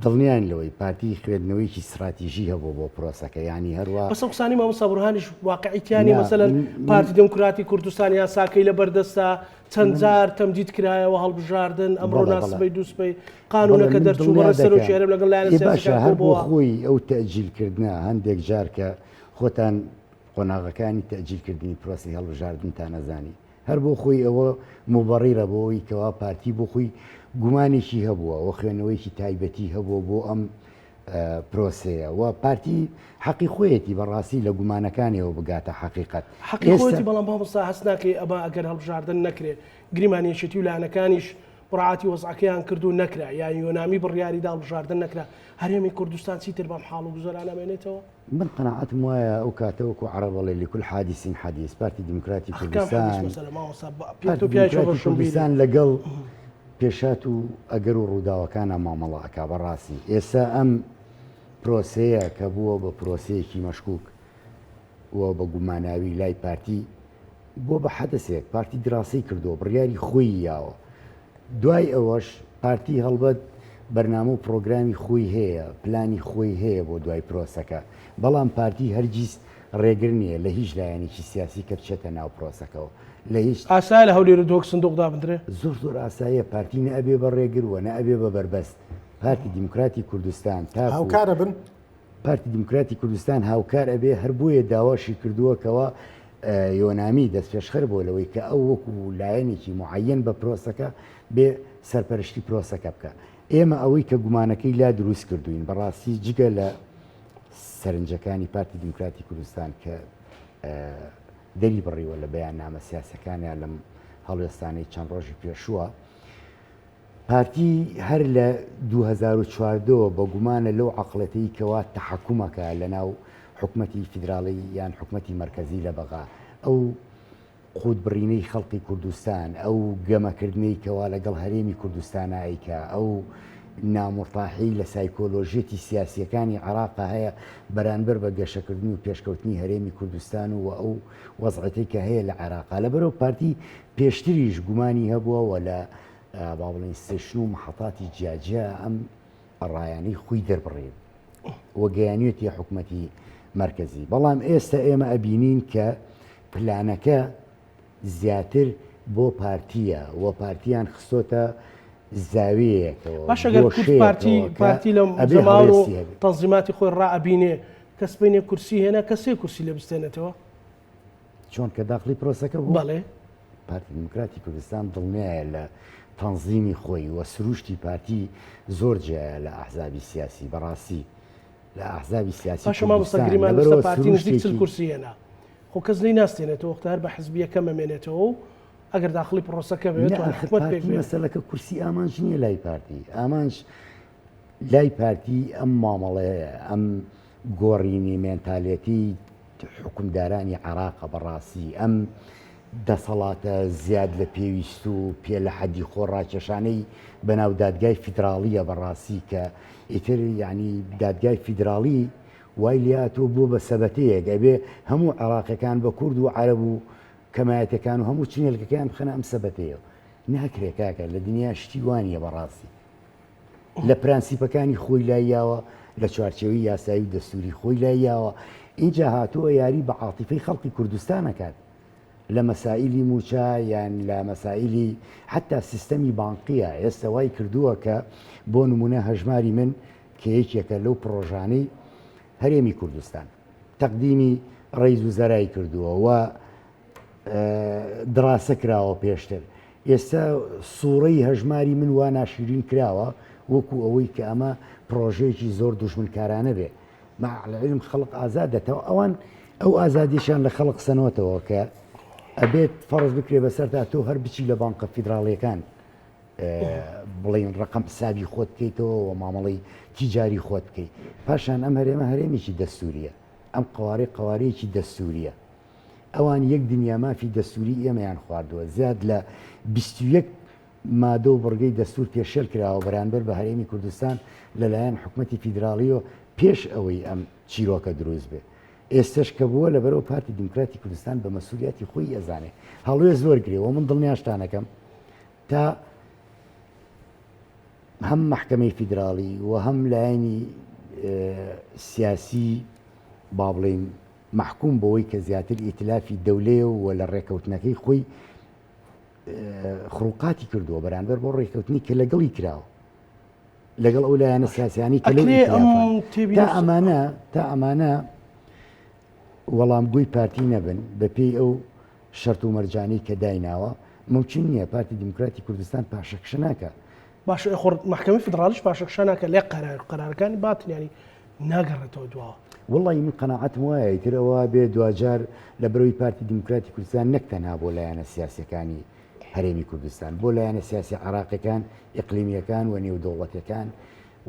دڵنیان لەوەی پارتی خوێندنەوەیکی استراتیژی هەبوو بۆ پرۆسەکە ینی هەروە بەسە قسانی مامۆستا بورهانیش واقعیتیانی مەسەلەن پارتی دموکراتی کوردستان یاساکەی لە بەردەستە چەند جار تەمدید کرایەوە هەڵبژاردن ئەمڕۆ ناسبەی دووسبەی قانونەکە دەرچوو بەڕێ سەرۆکی هەرێم لەگەڵ لایەنە سیاسیەکان هەر بۆ خۆی ئەو تەجیلکردنە هەندێک جار کە خۆتان قۆناغەکانی تەجیلکردنی پرۆسی هەڵبژاردنتان نەزانی هەر بۆ خۆی ئەوە مبەڕیرە بۆەوەی کەوا پارتی بۆ خۆی گومانێکی هەبووە و خوێنەوەیکی تایبەتی هەبووە بۆ ئەم پرۆسەیە و پارتی حەقی خۆیەتی بەڕاستی لە گومانەکانیەوە بگاتە حەقیقەت حەقی خۆیەتی بەڵام مامۆستا هەست ناکەی ئەمە ئەگەر هەڵبژاردن نەکرێت گریمانیەشێتی و لایەنەکانیش بڕعاتی وەزعەکەیان کردو نەکرا یان یۆنامی بڕیاریدا هەڵبژاردن نەکرا هەرێمی کوردستان چیتر بەم حاڵ و گوزەرانە بێنێتەوە من قەناعەتم وایە ئەو کاتەوەکو عەرەبەڵێ لكل حادث حديث پارتی دیموکراتی کوردستان لەگەڵ پێشات و ئەگەر و ڕووداوەکانە مامەڵە ئەکا بەڕاستی ئێستا ئەم پرۆسەیە کە بووە بە پرۆسەیەکی مەشکوک و بە گوماناوی لای پارتی بۆ بە حەدەسێک پارتی دراسی کردو بڕیاری خۆی یاوە دوای ئەوەش پارتی هەڵبەت بەرنامە و پرۆگرامی خۆی هەیە پلانی خۆی هەیە بۆ دوای پرۆسەکە بەڵام پارتی هەرگیز ڕێگر نییە لە هیچ لایەنێکی سیاسی کە بچێتە ناو پرۆسەکەەوە لە هیچ ئاسای لە هەولێرە دۆک سندوقدا بدرێ زۆر ئاساییە پارتی نەبێ بە ڕێگرووە نەبێ بە بربەست پارتی دیموکراتی کوردستان تا هاوکارە بن پارتی دیموکراتی کوردستان هاوکار ئەبێ هەر بۆیە داواشی کردووەکەوە یۆنامی دەست پێشخەر بۆ لەوەی کە ئەو وەکو لایەنێکی معەن بە پرۆسەکە بێ سەرپەرشتی پرۆسەکە بکە ئێمە ئەوەی کە گومانەکەی لا دروست کردوین بەڕاستی جگە لە سەرنجەکانی پارتی دیموکراتی کوردستان کە دەری بڕیوە لە بەیان نامە سیاسەکانیان لەم هەڵوێستانەی چەند ڕۆژی پێشووە پارتی هەر لە 2014 بە گومانە لەو عەقڵەتەی کەوا تەحەکومەکە لە ناو حکومەتی فیدراڵی یان حکومەتی مەرکەزی لە بەغا ئەو خودبڕینەی خەڵقی کوردستان ئەو گەمەکردنەی کەوا لەگەڵ هەرێمی کوردستانە ئەیکا ئەو نامۆڕتاحی لە سایکۆلۆژیەتی سیاسیەکانی عێراقا هەیە بەرامبەر بە گەشەکردن و پێشکەوتنی هەرێمی کوردستان و ئەو وەزعەتی کە هەیە لە عێراقا لەبەرەوە پارتی پێشتریش گومانی هەبووە و لە با بڵێن سێشن و مەحەڵاتی جیاجیا ئەم ڕایانەی خۆی دەربڕێت وەگەیانوێتی حکومەتی مرکزی بەڵام ئێستا ئێمە ئەبینین کە پلانەکە زیاتر بۆ پارتیە و پارتیان خستۆتە زاویەکەوە باشە گەر پارتی لە زەمان و تەنزیماتی خۆی ڕائەبینێ کەس بینێ کورسی هێنا کەسێ کورسی لێ بستێنێتەوە چۆن کە داخلی پرۆسەکە بوو بەڵێ پارتی دموکراتی کوردستان دڵنیایە لە تەنظیمی خۆی وە سروشتی پارتی زۆر جایە لە ئەحزابی سیاسی بەڕاستی لە ئەحزابی سیاسی پاشە مامۆستاگریمان لەسەر پارتی نزیک چل کورسی هێنا خۆ کەس لی ناستێنێتەوە وەختار بە حزبیەکە مەمێنێتەوە و ئەگەر داخلی پرۆسەکە بێت حکومەت پێک بێت مەسەلەکە کورسی ئامانج نییە لای پارتی ئامانج لای پارتی ئەم مامەڵەیە ئەم گۆڕینی مێنتالێتی حکومدارانی عێراقە بەڕاستی ئەم دەسەڵاتە زیاد لە پێویست و پێ لە حەدی خۆڕاکێشانەی بەناو دادگای فیدراڵیە بەڕاستی کە ئیتر یعنی دادگای فیدراڵی وای لاتۆ بۆ بە سەبەتەیەک ئەبێ هەموو عێراقیەکان بە کورد و عەرەب و کەمایەتەکان و هەموو چینێلەکەیان بخەنە ئەم سەبەتەیە ناکرێت کاکە لە دنیا شتی وانیە بەڕاستی لە پرانسیپەکانی خۆی لایەوە لە چوارچێوی یاسایی و دەستوری خۆی لایەوە اینجا هاتووە یاری بە عاتیفەی خەڵکی کوردستانەکات لە مەسائلی موچە یان لە مەسائلی حتا سیستەمی بانقیە ئێستا وای کردووە کە بۆ نمونە هەژماری من کە یەکێکە لەو پرۆژانەی هەرێمی کوردستان تەقدیمی ڕیز و زەرای کردووە و دراسە کراوە پێشتر ئێستا سوورەی هەژماری من وا ناشرین کراوە وەکو ئەوەی کە ئەمە پرۆژەیەکی زۆر دوژمنکارانە بێ مەعلم خەڵق ئازادەتەوە ئەوان ئەو ئازادیشان لە خەڵق سەنەوەتەوە کە ئەبێت فەرز بکرێ بەسەر تا تۆ هەر بچی لە بانقە فیدراڵیەکان بڵین ڕقم حسابی خۆت بکەیتەوە و مامەڵی تیجاری خۆت بکەیت پاشان ئەم هەرێمە هەرێمێکی دەستوریە ئەم قوارەیەکی دەستوریە ئەوان یەک دنیا مافی دەستوری ئێمەیان خواردووە زیاد لە 21 مادە و بڕگەی دەستور پێشێل کراوە بەرامبەر بە هەرێمی کوردستان لەلایەن حکوومەتی فیدراڵیەوە پێش ئەوەی ئەم چیرۆکە دروست بێ ئێستش کە بووە لەبەرەوە پارتی دموکراتی کوردستان بە مەسئولیەتی خۆی ئەزانێ هەڵوێ زۆر گرێەوە من دڵنیاشتانەکەم تا هەم محکەمەی فیدراڵی و هەم لایەنی سیاسی با بڵێن محکوم بەوەی کە زیاتر ئیتلافی دەولێ و لە ڕێکەوتنەکەی خۆی خڕوقاتی کردووە بەرامبەر بۆ ڕێکەوتنی کە لەگەڵی کراوە لەگەڵ ئەو لایەنە سیاسیانی کە تا ئەمانە وەڵامگوی پارتی نەبن بە پێی ئەو شەرت و مەرجانەی کە دایناوە ممکن نییە پارتی دموکراتی کوردستان پاشەکشە ناکە باش محکەمەی فیدراڵیش پاشەکشە ناکە لێ قەرارەکانی باتنیانی ناگەڕێتەوە دواوە وڵی من قەناعەتم وایە ئیترەوە بێ دوجار لە بەرەوەی پارتی دموکراتی کوردستان نەکتەنها بۆ لایەنە سیاسەکانی هەرێمی کوردستان بۆ لایەنە سیاسی عێراقیەکان ئیقلیمیەکان و نێودەوڵەتەکان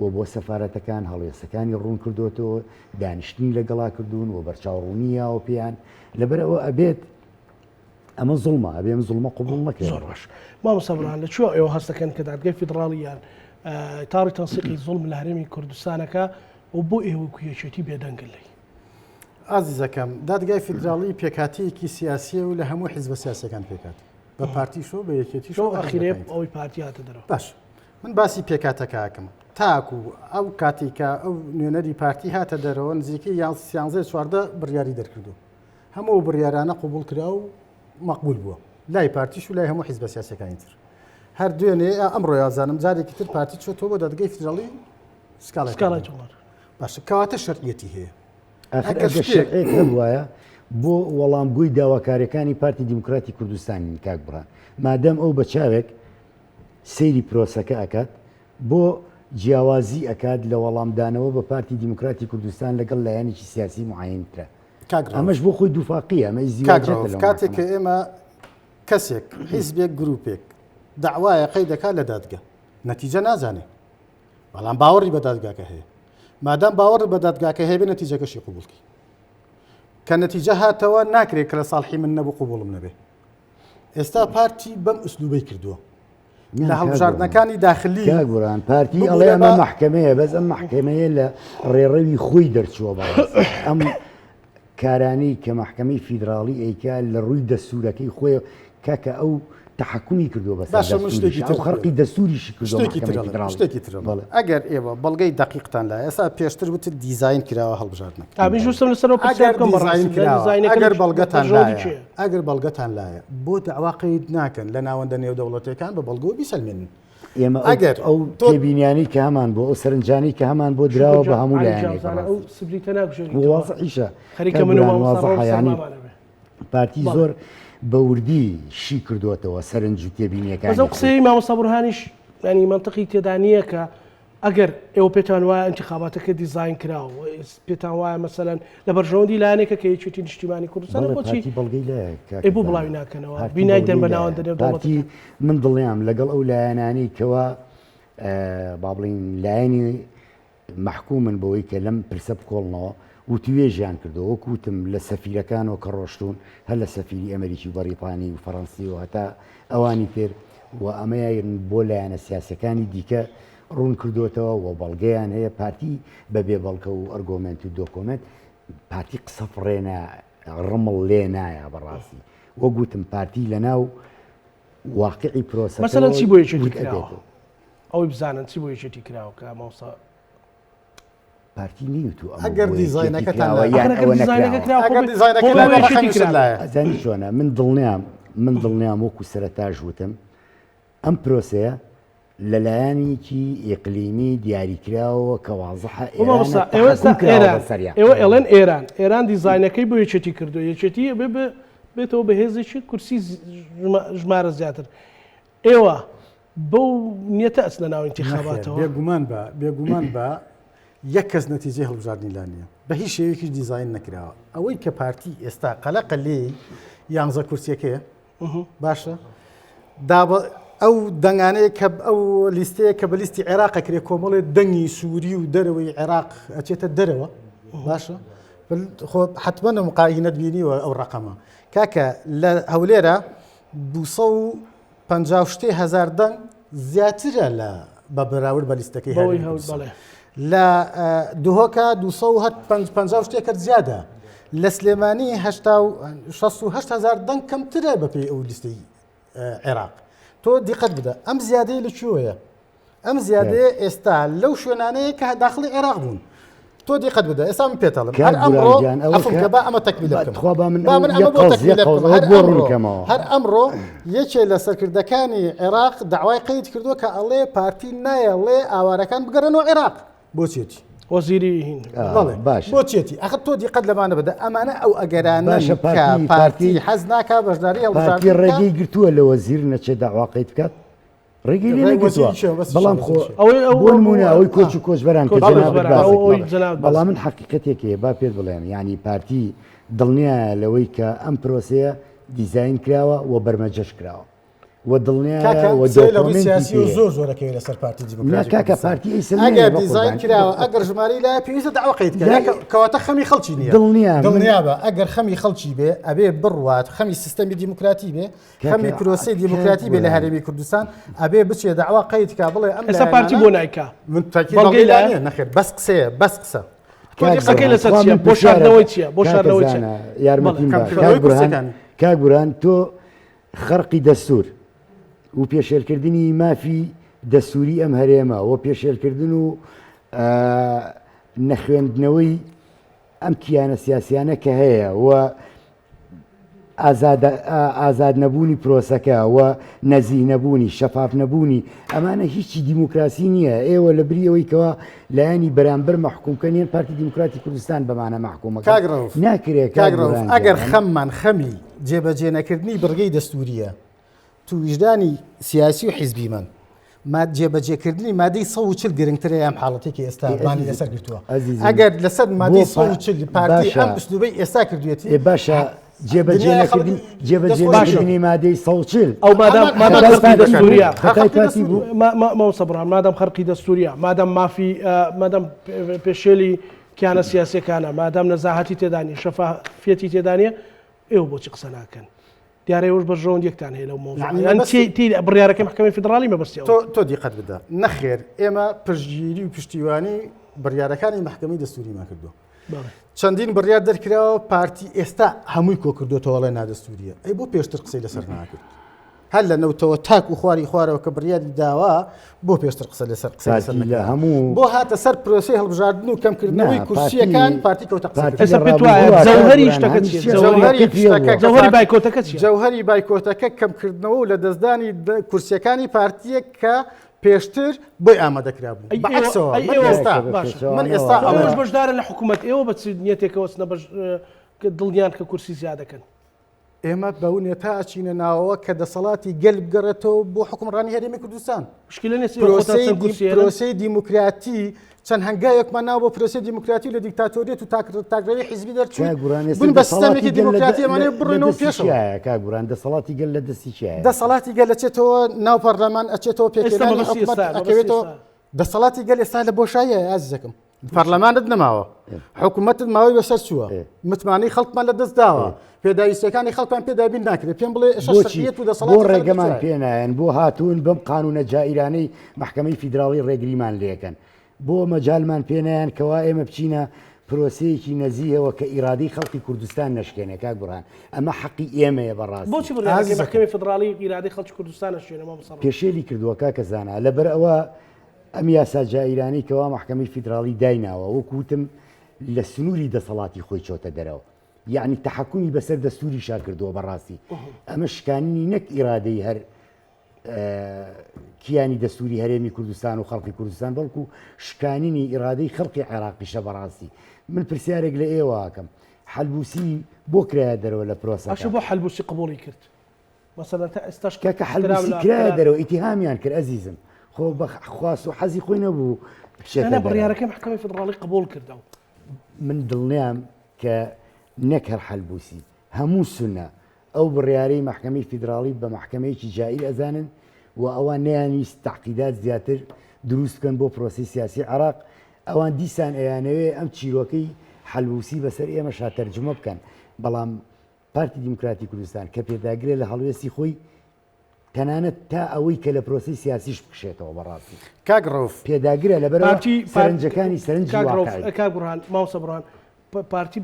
و بۆ سەفارەتەکان هەڵوێستەکانی ڕوون کردوتەوە دانیشتنی لەگەڵا کردوون و بەرچاوڕوونیەوە پێیان لەبەرەوە ئەبێت ئەمە زوڵمە ئەبێم زوڵمە قوبوڵ نەکرێت زۆر باش مامۆستاگران لەکوێ ئێوە هەستەکەن کە دادگای فیدراڵیان تاڕی تەنسیقی زوڵم لە هەرێمی کوردستانەکە و بۆ ئێوە کوێچێتی بێدەنگل لی ئازیزەکەم دادگای فیدراڵی پێکاتیەکی سیاسیە و لە هەموو حیزبە سیاسەکان پێکات بە پارتیشۆ بە یەکێتیشۆ ئەخیرێ ئەوەی پارتی هاتە دەرەوە باش من باسی پێکاتەکەکەم تاکو ئەو کاتێکە ئەو نوێنەری پارتی هاتە دەرەوە نزیکەی یانزە چواردە بڕیاری دەرکردو هەموو بڕیارانە قوبول کرا و مەقبول بووە لای پارتیش و لای هەموو حیزبە سیاسەکانی تر هەر دوێنێ ئەمڕۆ یازانم جارێکی تر پارتی چۆتەوە بۆ دادگای فیدراڵی سکاڵای جوڵار باش کەواتە شەرعیەتی هەیە شەرعێک هەبوایە بۆ وەڵامگوی داواکاریەکانی پارتی دموکراتی کوردستانی کاک بڕان مادەم ئەو بە چاوێک سەیری پرۆسەکە ئەکات بۆ جیاوازی ئەکات لە وەڵامدانەوە بە پارتی دموکراتی کوردستان لەگەڵ لایەنێکی سیاسی معینترە ئەمەش بۆ خۆی دووفاقیە ئەمە کاتێک کە ئێمە کەسێک حیزبێک گروپێک داوایە قەی دەکات لە دادگا نەتیجە نازانێ بەڵام باوەڕی بە دادگاکە هەیە مادام باوەڕ بە دادگاکە هەیە بێ نەتیجەکەشی قوبوڵکی کە نەتیجە هاتەوە ناکرێت کە لە ساڵحی من نەبوو قوبوڵم نەبێ ئێستا پارتی بەم ئوسلوبەی کردووە لە هەڵبژاردنەکانی داخلی گوران پارتی ئەڵێ ئەمە محکەمەیە بەس ئەم محکەمەیە لە ڕێڕەوی خۆی دەرچووە بەڕاست ئەم کارانی کە محکەمەی فیدراڵی ئەیکا لە ڕووی دەستورەکەی خۆی کاکە ئەو تحکمی کردووە بەس خەرقی دەستوریشی کردو ئەگەر ئێوە بەڵگەی دقیقتان لای ئێستا پێشتر وت دیزاین کراوە هەڵبژاردنەکە ئەگەر بەڵگەتان لایە بۆ داواقیت ناکەن لە ناوەندە نێودەوڵەتەکان بە بەڵگۆ بیسەلمێنن ئێمە ئەگەر ئەو تۆ- تێبینیانی کە هەمان بۆ ئەو سەرنجانی کە هەمان بۆ دراوە بە هەموو ئەو سبلیتە ناکوژێت وازعیشە خەریکە من وازەحیانی پارتی زۆر بە وردی شی کردوێتەوە سەرنج و تێبینیەکان بەس ئەو قسەی مامۆستا بورهانیش ینی منطقی تێدا نییە کە ئەگەر ئێوە پێتان وایە انتخاباتەکە دیزاین کراوە پێتان وایە مەسەلەن لە بەرژەوەندی لایەنێکە کە یەکێتی نیشتیمانی کوردستان بۆچی بەڵگەی ئێ بۆ بڵاوی ناکەنەوە بینای دەن بەناوەندە پارتی من دڵیام لەگەڵ ئەو لایەنانی کەوا با بڵین لایەنی مححکومن بەوەی کە لەم پرسە بکۆڵنەوە و توێژیان کردەوە وەکوتم لە سەفیرەکانەوە کە ڕۆشتون هەر لە سەفیری ئەمریکی و بەریپانی و فەڕەنسی و هەتا ئەوانی پێر و ئەمەیان بۆ لایەنە سیاسەکانی دیکە ڕوون کردوێتەوە و بەڵگەیان هەیە پارتی بەبێ بەڵکە و ئەرگۆمنت و دۆکۆمنت پارتی قسە فڕێنە ڕمڵ لێ نایە بەڕاستی وە گوتم پارتی لە ناو واقعی پرۆسە مەسەلەن چی بۆ یەکێتی کراوە ئەوەی بزانن چی بۆ یەکێتی کراوە کە مامۆستا پارتی نیوتو ئەگەر دیزاینەکەتان ئەزانی چۆنە من دڵنیام وەکو سەرەتاژ وتم ئەم پرۆسەیە لەلایەنێکی ئیقلیمی دیاریکراوە کە وازەحە ئێوە ئێڵێن ئێران دیزاینەکەی بۆ یەکێتی کردو یەکێتی بێتەوە بە هێزێکی کورسی ژمارە زیاتر ئێوە بەو نیەتە ئەس لە ناو انتخاباتەوە بێگومان بە یەک کەس نەتیجەی هەڵبژاردنی لا نییە بە هیچ شێوەیەکی دیزاین نەکراوە ئەوەی کە پارتی ئێستا قەلەقە لێ یانزە کورسیەکەیە باشە ئەو دەنگانەیە کە ئەو لیستەیە کە بە لیستی عێراق کرێ کۆمەڵێ دەنگی سووری و دەرەوەی عێراق ئەچێتە دەرەوە باشە خۆ حتممە مقاینەت بینیوە ئەو ڕقەمە کاکە لە هەولێرە 250,000 دەنگ زیاترە لە بە بەراورد بە لیستەکەی لە دوهۆکە 250 کرد زیادە لە سلێمانی 68,000 دەنگ کەمترە بە پێی ئەو لیستەی عێراق تۆ دیقەت بدە ئەم زیادەیە لەکوێیە ئەم زیادەیە ئێستا لەو شوێنانەیە کە داخلی عێراق بوون تۆ دیقەت بدە ئێستا من پێتەڵم هەر ئەمڕۆ بە ئەمە تەکمیل هەر ئەمڕۆ یەکێ لە سەرکردەکانی عێراق داوای قەید کردووە کە ئەڵێ پارتی نایەڵێ ئاوارەکان بگەڕێنەوە عێراق بۆچێتی وەزیری هین باش بۆچێتی ئەخر تۆ دیقەت لەمانە بدە ئەمانە ئەو ئەگەرانە پارتی حەز ناکا بەشداری پارتی ڕێگەی گرتووە لە وەزیر نەچێت داواقەیت بکات ڕێگەی لێ نەگرتووە بەڵام خۆ بۆ نمونە ئەوەی کۆچ و کۆچبەران بەڵام من حەقیقەتێکەیە با پێت بڵێم یعنی پارتی دڵنیایە لەوەی کە ئەم پرۆسەیە دیزاین کراوە و بەرمەجەش کراوە و دڵنیاسی زۆر زۆرەکەی لەسەر پارتی دیموکراکە پارتی ئەگەر دیزاین کراوە ئەگەر ژماری لا پێویستە داواقیت کەواتە خەمی خەڵکی نییە دڵنیا بە ئەگەر خەمی خەڵکی بێ ئەبێ بڕوات خەمی سیستەمی دیموکراتی بێ خەمی پرۆسی دیموکراتی بێ لە هەرێمی کوردستان ئەبێ بچێ داوا قەید کا بڵێ ئەم ئێستا پارتی بۆ نایکا نەخێت بەس قسەیە بەس قسە قەکەی لەسەر چییە بۆ شاردنەوەی چییە بۆ شاردنەوەی چییە یارمەتیم کاک بورهان تۆ خەرقی دەستور و پێشێرکردنی مافی دەستوری ئەم هەرێمە و پێشێرکردن و نەخوێندنەوەی ئەم کیانە سیاسیانە کە هەیە و ئازاد نەبوونی پرۆسەکە و نەزیه نەبوونی شەفاف نەبوونی ئەمانە هیچی دیموکراسی نییە ئێوە لە بریەوەی کەەوە لایەنی بەرامبەر مەحکومکەنیان پارتی دیموکراتی کوردستان بەمانە مەحکومەکە ناکرێت ئەگەر خەممان خەمی جێبەجێ نەکردنی بڕگەی دەستوریە تو وجدانی سیاسی و حیزبیمان ما جێبەجێکردنی مادەی 140 گرنگترە ئەم حاڵەتێکی ئێستابانی لەسەر گرتووە ئەگەر لەسەر مادەی 140 پارتی ئەم ئوسلوبەی ئێستا کردوێتی باشە جێبەجێکردنی مادەی 140 ئەو مادام خەرقی دەستوریە مادام مافی مادام پێشێلی کیانە سیاسەکانە مادام نەزاهەتی تێدانی شەفافیەتی تێدانە ئێوە بۆچی قسە ناکەن دیارەوەش بە ژۆن یەکتان هەیە لەو مۆزوع بڕیارەکەی محکەمەی فیدراڵی مەبەستیەوە تۆ دیقەت بدە نەخێر ئێمە پشتگیری و پشتیوانی بڕیارەکانی محکەمەی دەستوریمان کردووە چەندین بڕیار دەرکراوە پارتی ئێستا هەمووی کۆ کردوێتەوەڵی نادەستوریە ئەی بۆ پێشتر قسەی لەسەر ناکرد هەر لە نەوتەوە تاک و خواری خوارەوە کە بڕیاری داوا بۆ پێشتر قسە لەسەر لە هەموو بۆ هاتە سەر پرۆسی هەڵبژاردن و کەمکردنەوەی کورسیەکان پارتی کەوتە جەوهەری بایکۆتەکە کەمکردنەوە و لە دەستدانی کورسیەکانی پارتیە کە پێشتر بۆی ئامادەکرا بوو بەعکسەوە من ئێستا من ئێستا ئەوەش بەشدارن لە حکوومەت ئێوە بە نیەتێکەوە سنە دڵنیان کە کورسی زیادەکەن ئێمە بەونێ تا ئەچینە ناوەوە کە دەسەڵاتی گەل بگەڕێتەوە بۆ حکومڕانی هەرێمی کوردستان پرۆسەی دیموکراتی چەند هەنگایەکمان ناو بۆ پرۆسی دیموکراتی لە دیکتاتۆریەت و تاگرایی حیزبی دەرچوون بن بە سیستەمێکی دیموکراتی ئەمانەیە بڕێنەوە پێشەوە کاگوران دەسەڵاتی گەل لە دەستی چیایە دەسەڵاتی گەل ئەچێتەوە ناو پەرلەمان ئەچێتەوە پێکێنانی حکومەت ئەکەوێتەوە دەسەڵاتی گەل ئێستا لە بۆشایە ئازیزەکەم پەرلەمانت نەماوە حکوومەتت ماوەی بەسەر چووە متمانی خەڵکمان لە دەست داوە پێداویستەکانی خەڵکان پێدابین ناکرێت پێم بڵێ شەخصیت و دەسەڵات بۆ ڕێگەمان پێنایەن بۆ هاتوون بەم قانونە جائیرانەی محکەمەی فیدراڵی ڕێگریمان لێکەن بۆ مەجالمان پێنایەن کەوا ئێمە بچینە پرۆسەیەکی نەزیەوە کە ئیرادی خەڵکی کوردستان نەشکێنێ کاک بورهان ئەمە حەقی ئێمەیە بەڕاستی بۆچی بڕێگەی محکەمەی فیدراڵی ئیرادی خەڵکی کوردستان نەشکێنێ پێشێلی کردووە کاکە زانا لەبەر ئەوە ئەم یاسا جائیرانی کەوا محکەمەی فیدراڵی دایناوە وەکوتم لە سنووری دەسەڵاتی خۆی چۆتە دەرەوە یعنی تحکمی بەسەر دەستوری شار کردووە بەڕاستی ئەمە شکانی نەک ئیرادەی هەر کیانی دەستوری هەرێمی کوردستان و خەڵکی کوردستان بەڵکو شکانینی ئیرادەی خەڵکی عێراقیشە بەڕاستی من پرسیارێک لە ئێوەکەم حەلبوسی بۆ کرایە دەرەوە لە پرۆسە بۆ حەلبوسی قبوڵی کرد مثلا تا ئێستاش کە حەلبوسی کرایە دەرەوە ئیتیهامیان کرد ئەزیزم خۆ بەخواست و حەزی خۆی نەبوو بڕیارەکەی محکەمەی فیدراڵی قبول کردەوە من دڵنیام کە نەک هەر حەلبوسی هەموو سونە ئەو بڕیارەی محکەمەی فیدراڵی بە محکەمەیەکی جائیر ئەزانن و ئەوان نەیانویست تعقیدات زیاتر دروست بکەن بۆ پرۆسی سیاسی عێراق ئەوان دیسان ئەیانەوێ ئەم چیرۆکەی حەلبوسی بەسەر ئێمە شاتەرجمە بکەن بەڵام پارتی دیموکراتی کوردستان کە پێداگرێت لە هەڵوێستی خۆی تەنانەت تا ئەوەی کە لە پرۆسی سیاسیش بکشێتەوە بەڕاستی کاگڕۆف پێداگرە لەبەر سەرنجەکانی سەرنجی کاگوڕان ماوسە بڕان پارتی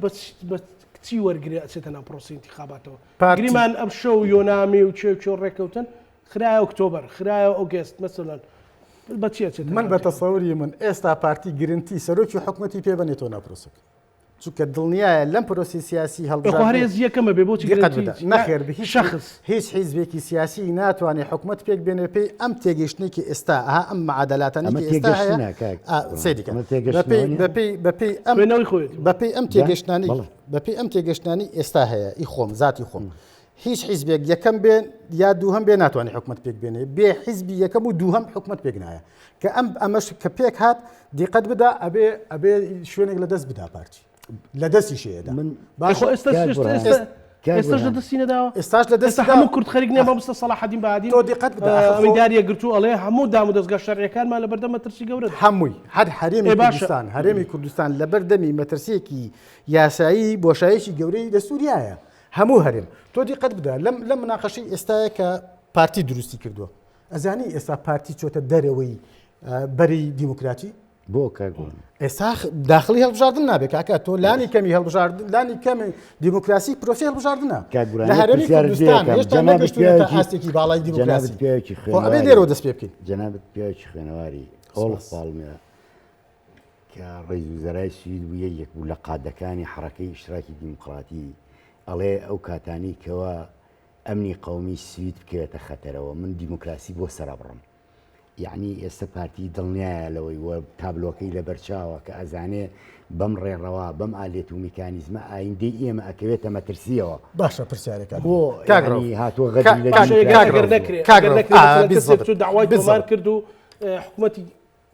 بە چی وەرگری ئەچێتە ناو پرۆسی انتخاباتەوە گریمان ئەم شەو یۆنامی و چێ ڕێکەوتن خراە ئۆکتۆبەر خراە ئۆگست مەسەلەن بەچی ئەچێت من بە تەسەوری من ئێستا پارتی گرنتی سەرۆکی حکومەتی پێ بنێتەوە ناو پرۆسەکە چونکە دڵنیایە لەم پرۆسی سیاسی هەڵبژاردنێز یەکەمە بێ بۆچی نەخێر بە هیچ حیزبێکی سیاسی ناتوانێت حکومەت پێک بێنێ پێی ئەم تێگەشتێکی ئێستا ئەم معادلاتانێکی ئێستا هەیە بەپێی ئەم تێگەشتانی ئێستا هەیە ئی خۆم ذاتی خۆم هیچ حیزبێک یەکەم بێن یا دووهەم بێ ناتوانێت حکومەت پێک بێنێ بێ حیزبی یەکەم و دووهەم حکومەت پێک نایە کە ئەمەش کە پێک هات دیقەت بدا ئەبێ شوێنێک لە دەست بدا پارتی لە دەستی شێدا من ئێستاش لە دەستی نەداوە ئێستاش لە دەست هەموو کورد خەریک نییە مامۆستا سەلاحەدین بەعادین تۆ دیقەت بدا ئەمینداریە گرتو ئەڵێ هەموو دام و دەستگا شەڕیەکانمان لە بەردەم مەترسی گەورە هەمووی هەر هەرێمی کوردستان لە بەردەمی مەترسیەکی یاسایی بۆشایەکی گەورەی دەستوریایە هەموو هەرێم تۆ دیقەت بدا لەم مناقەشەی ئێستایە کە پارتی دروستی کردووە ئەزانی ئێستا پارتی چۆتە دەرەوەی بەری دیموکراتی بۆ کارگوون ئێستا داخلی هەڵبژاردن نابێت کاکە تۆ لانی کەمی هەڵبژاردن لانی کەمی دیموکراسی پرۆسی هەڵبژاردنە لە هەرێمی کوردستان هێشتا نەگەشتوونەتە ئاستێکی باڵای دیموکراسی ئەبێ لێرەوە دەست پێ بکەین جەنابەت پیاوێکی خوێنەواری ئۆڵف پاڵمێ کە ڕێز وزەرای سوید بوو یەک بوو لە قادەکانی حرەکەی ئیشتراکی دیموکراتی ئەڵێ ئەو کاتانی کەوە ئەمنی قەومی سوید بکەوێتە خەتەرەوە من دیموکراسی بۆ سەرە بڕم یعنی ئێستا پارتی دڵنیایە لەوەی وە تابلۆکەی لە بەرچاوە کە ئەزانێ بەم ڕێڕەوە بەم ئالێت و میکانیزمە ئایندەی ئێمە ئەکەوێتە مەترسیەوە باشە پرسیارێکە بۆ هاتووە غەدی داوای تۆمار کرد و حکوومەتی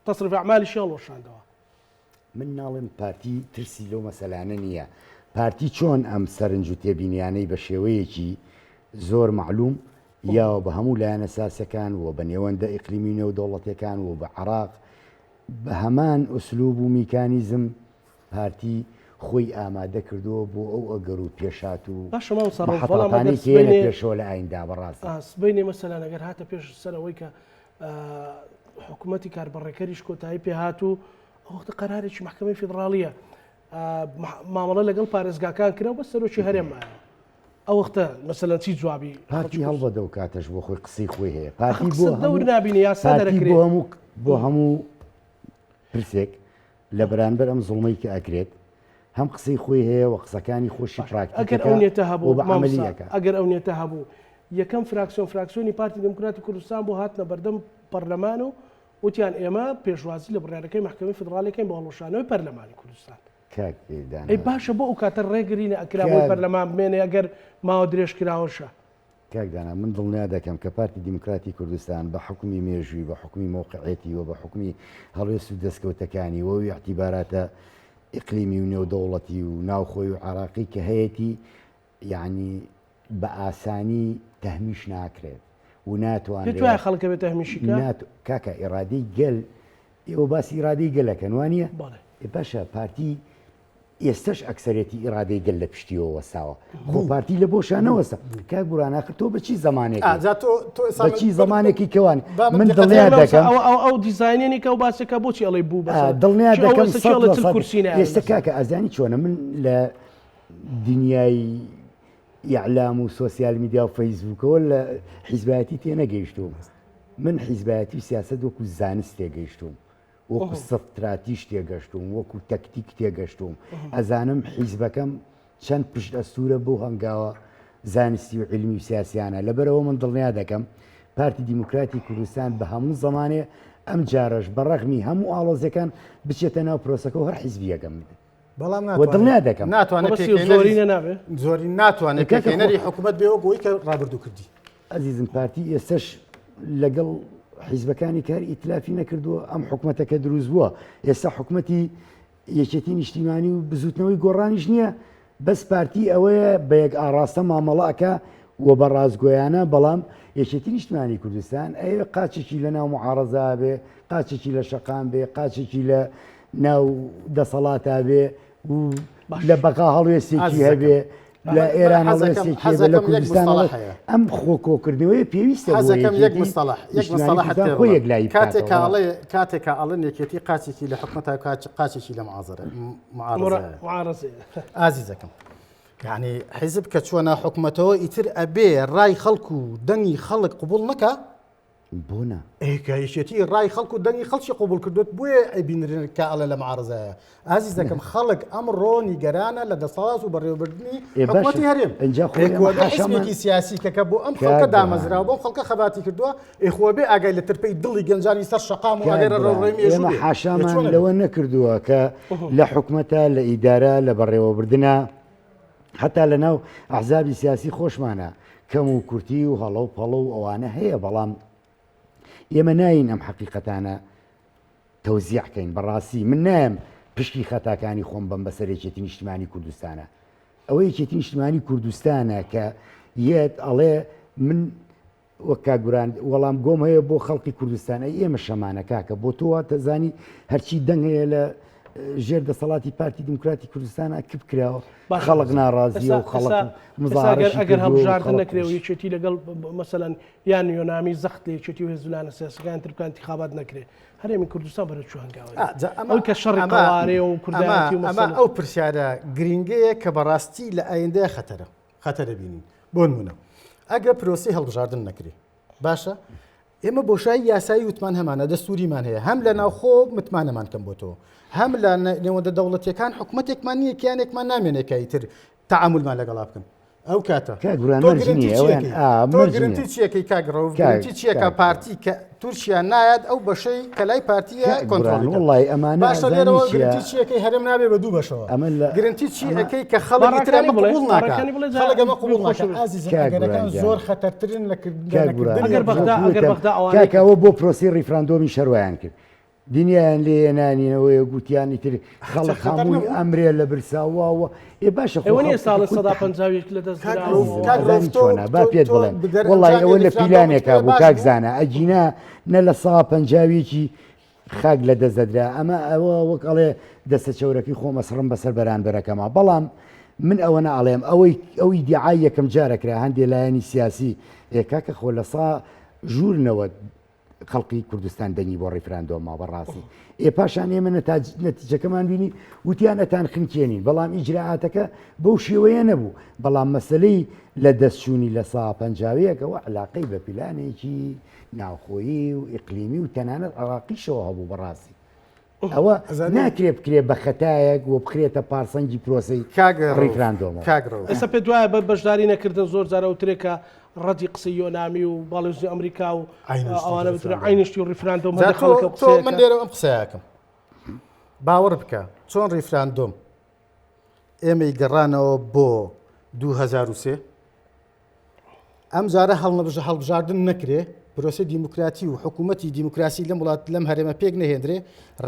تەصرف ئەعمالیشی هەڵوەشاندەوە من ناڵێم پارتی ترسی لەو مەسەلانە نییە پارتی چۆن ئەم سەرنج و تێبینیانەی بە شێوەیەکی زۆر معلوم یا بە هەموو لایەنە ساسەکان و بە نێوەندە ئیقلیمی نێودەوڵەتیەکان و بە عێراق بە هەمان ئوسلوب و میکانیزم پارتی خۆی ئامادە کردووە بۆ ئەو ئەگەر و پێشات و باشەماوەسەڕۆڵی پێشەوە لە ئایندا بەڕاستی سبەینێ مەسەلان ئەگەر هاتە پێش سەرەوەی کە حکوومەتی کاربڕێکەریش کۆتایی پێ هاتوو ئەو وەختە قەرارێکی محکەمەی فیدراڵیە مامەڵە لەگەڵ پارێزگاکان کرا بە سەرۆکی هەرێمایە ئەو وەختە مەسەلەن چی جوابی پارتی هەڵبەدە و کاتەش بۆ خۆی قسەی خۆی هەیە پارتی دەور نابینی یاسا دەرەکرێت بۆ هەموو پرسێک لە بەرامبەر ئەم زوڵمەی کە ئەکرێت هەم قسەی خۆی هەیە و قسەکانی خۆشی پراکتیکەکە ئەگەر ئەو نیەتە هەبوو بە عەمەلیەکە ئەگەر ئەو نیەتە هەبوو یەکەم فراکسیۆنی پارتی دموکراتی کوردستان بۆ هاتنە بەردەم پەرلەمان و وتیان ئێمە پێشوازی لە بڕیارەکەی محکمەی فدراڵەکەین بە هەڵوەشانەوەی پەرلەمانی کوردستان ئەی باشە بۆ ئەو کاتە ڕێگرینە ئەکرابەوەی پەرلەمان بمێنێ ئەگەر ماوە درێژ کراوەشە کاکدانا من دڵنیا دەکەم کە پارتی دیموکراتی کوردستان بە حکومی مێژووی بە حکومی موقعێتی و بە حکومی هەڵوێست و دەستکەوتەکانی و اعتیباراتە ئیقلیمی و نێودەوڵەتی و ناوخۆی و عراقی کە هەیەی یعنی بە ئاسانی تەهمیش ناکرێت و ناتوانێت توای خەڵکە بێت تەهمیشیکە کاکە ئێرادەی گەل ئێوە باسی ئیرادەی گەلەکەن وانە باشە پارتی ئێستش ئەکسەرێتی ئیرادەی گەل لە پشتیەوە وەساوە خۆ پارتی لە بۆشانەوەسا کاک بوراناکە تۆ بەچی زمانێک بەچی زمانێکی کەوان من دڵنیا دەکەم ئەو دیزاینێنی کە و باسەکە بۆچی ئەڵێ بوو دڵنیا دەکەم ئێستا کاکە ئازانی چۆنە من لە دنیای یعلام و سۆسیال میدیا و فەیسبووکەوە لە حیزبایەتی تێنەگەیشتوم من حیزبایەتی و سیاست وەکو زانست تێگەیشتوم وەکو سەستراتیش تێگەشتوم وەکو تەکتیک تێگەشتوم ئەزانم حیزبەکەم چەند پشت ئەستورە بۆ هەنگاوە زانستی و علمی و سیاسیانە لەبەرەوە من دڵنیا دەکەم پارتی دیموکراتی کوردستان بە هەموو زمانێ ئەم جارەش بە ڕەغمی هەموو ئاڵۆزەکان بچێتە ناو پرۆسەکە و هەر حیزبیەکەم بدە بەڵام دڵنیا دەکەم زۆری ناتوانێت پێکەنەری حکوومەت بێەوە بۆی کە ڕابردوو کردی ئەزیزم پارتی ئێستش لەگەڵ حیزبەکانی کار ئیتلافی نەکردووە ئەم حکوومەتەکە دروست بووە ئێستا حکوومەتی یەکێتی نیشتیمانی و بزوتنەوەی گۆڕانیش نییە بەس پارتی ئەوەیە بە یەک ئاڕاستە مامەڵەکە و بە ڕازگۆیانە بەڵام یەکێتی نیشتیمانی کوردستان ئەوێ قاچێکی لە ناو معارەزا بێ قاچێکی لە شەقام بێ قاچێکی لە ناو دەسەڵاتە بێ و لە بەقا هەڵوێستێکی هەبێ لە ئێران هەڵوێستێکی لە کوردستان ئەم خۆکۆکردنەوەی پێویستە کاتێکە ئەڵێن یەکێتی قاچێکی لە حکومەت قاچێکی لە معارەزە ئازیزەکەم یعنی حیزب کە چۆنە حکومەتەوە ئیتر ئەبێ ڕای خەڵکو و دەنگی خەڵک قبول نەکە بوونا ئەیکایشێتی ڕای خەڵکو و دەنگی خەڵکی قبول کردوت بۆیە ئەبینرێن کە ئەڵێ لە معارەزەیە ئازیز دەکەم خەڵک ئەمڕۆ نیگەرانە لە دەسەڵات و بەڕێوەبردننی حکومەتی هەرێم حزبێکی سیاسی کەکە بۆ ئەم خەڵکە دامەزراوە بۆم خەڵکە خەباتی کردووە ئێخوابێ ئاگای لە ترپەی دڵی گەنجانی سەر شەقام و ئەگەرە ڕێڕێ ئێمە حاشامان لەوە نەکردووە کە لە حکومەتە لە ئیدارە لە بەڕێوەبردنە حتا لە ناو ئەحزابی سیاسی خۆشمانە کەم و کورتی و هەڵە و پەڵە و ئەوانە هەیە بەڵام ئێمە ناین ئەم حەقیقەتانە تەوزیعکەین بەڕاستی من نایم پشتی خەتاکانی خۆم بم بەسەر یەکێتی نیشتیمانی کوردستانە ئەوە یەکێتی نیشتیمانی کوردستانە کە یەت ئەڵێ من وەک کاگوران وەڵام گۆم هەیە بۆ خەڵکی کوردستانە ئێمە شەمانە کاکە بۆ تۆوە تەزانی هەرچی دەنگ هەیە لە ژێر دەسەڵاتی پارتی دیموکراتی کوردستانە کپ کراوە خەڵک ناڕازیە و خەڵک ئەگەر هەڵبژاردن نەکرێەوە یەکێتی لەگەڵ مەسەلەن یان یۆنامی زەخت لە یەکێتی و هێزولانە سیاسەکان ترکان انتخابات نەکرێت هەرێمی کوردستان بەرە چوانگاوە ئەو کە شەڕی قەوارێ و کوردایەتی و ئەمە ئەو پرسیارە گرنگەیە کە بەڕاستی لە ئایندەیە خەتەرە بینین بۆ نمونە ئەگە پرۆسی هەڵبژاردن نەکرێ باشە ئێمە بۆشایی یاسایی وتمان هەمانە دەستوریمان هەیە هەم لە ناوخۆ متمانەمان کەم بۆ تۆ هەم لە نێوەندە دەوڵەتیەکان حکوومەتێکمان نییە کیانێکمان نامێنێکایی تر تەعاملمان لەگەڵا بکەن ئەو کاتە گرنتی چیەکەی کاگڕەوە گرنتی چیەکە پارتی کە تورکیا نایەت ئەو بەشەی کە لای پارتیە کۆنتڕۆڵی ئەمانە باشە لێرەوە گرنتی چیەکەی هەرێم نابێ بە دوو بەشەوە گرنتی چیەکەی کە خەڵکی تر ئەمە قبوڵ ناکات خەڵک ئەمە قبوڵ ناکات ئازیزەکان زۆر خەتەرترن لە کاکەوە بۆ پرۆسی ڕیفراندۆمی شەروایان کرد دنیایان لێنانینەوەی گوتیانی تر خەڵک هەمووی ئەمرێ لە برساوەوە باشە ساڵ 150 لە دەستچۆنە با پێت بڵێن وڵی ئەوە لە پیلانێکا بوو کاکزانە ئەجینا نە لە 150 خاک لە دەزەدرا ئەمە ئەوە وەک ئەڵێ دەستە چەورەکەی خۆمە سڕم بەسەر بەرامبەرەکەمە بەڵام من ئەوە ناڵێم ئەوەی دیعای یەکەم جارەکرا هەندێک لایەنی سیاسی کاکە خۆ لە ژوورنەوە خەڵقی کوردستان دەنگی بۆ ڕیفراندۆمە بەڕاستی پاشان ئێمە نەتیجەکەمان بینی وتیانەتان خنکێنین بەڵام ئیجراعاتەکە بەو شێوەیە نەبوو بەڵام مەسلەی لە دەستچوونی لە 150ەوە علاقەی بە پیلانێکی ناوخۆیی و ئیقلیمی و تەنانەت عراقیشەوە هەبوو بەڕاستی ئەوە ناکرێ بکرێ بە خەتایەک و بخرێتە پارسەنگی پرۆسی ڕیفراندۆمە ئێستا پێ دوایە بە بەشداری نەکردن زۆر جارە وترێکە ڕەتی قسەی یۆنامی و باڵێزی ئەمریکا و عینشتی ئەوانە بترە ڕێفراندۆم. عینشتی و ڕیفراندۆم جا هەندێک خەڵکە تۆ من قسەیەکە. لێرە ئەم قسەیەکەم باوەڕ بکە چۆن ڕیفراندۆم ئێمەی گەڕانەوە بۆ 2003 ئەم جارە هەڵبژاردن نەکرێ پرۆسی دیموکراتی و حکوومەتی دیموکراسی لەم وڵات لەم هەرێمە پێک نەهێنرێ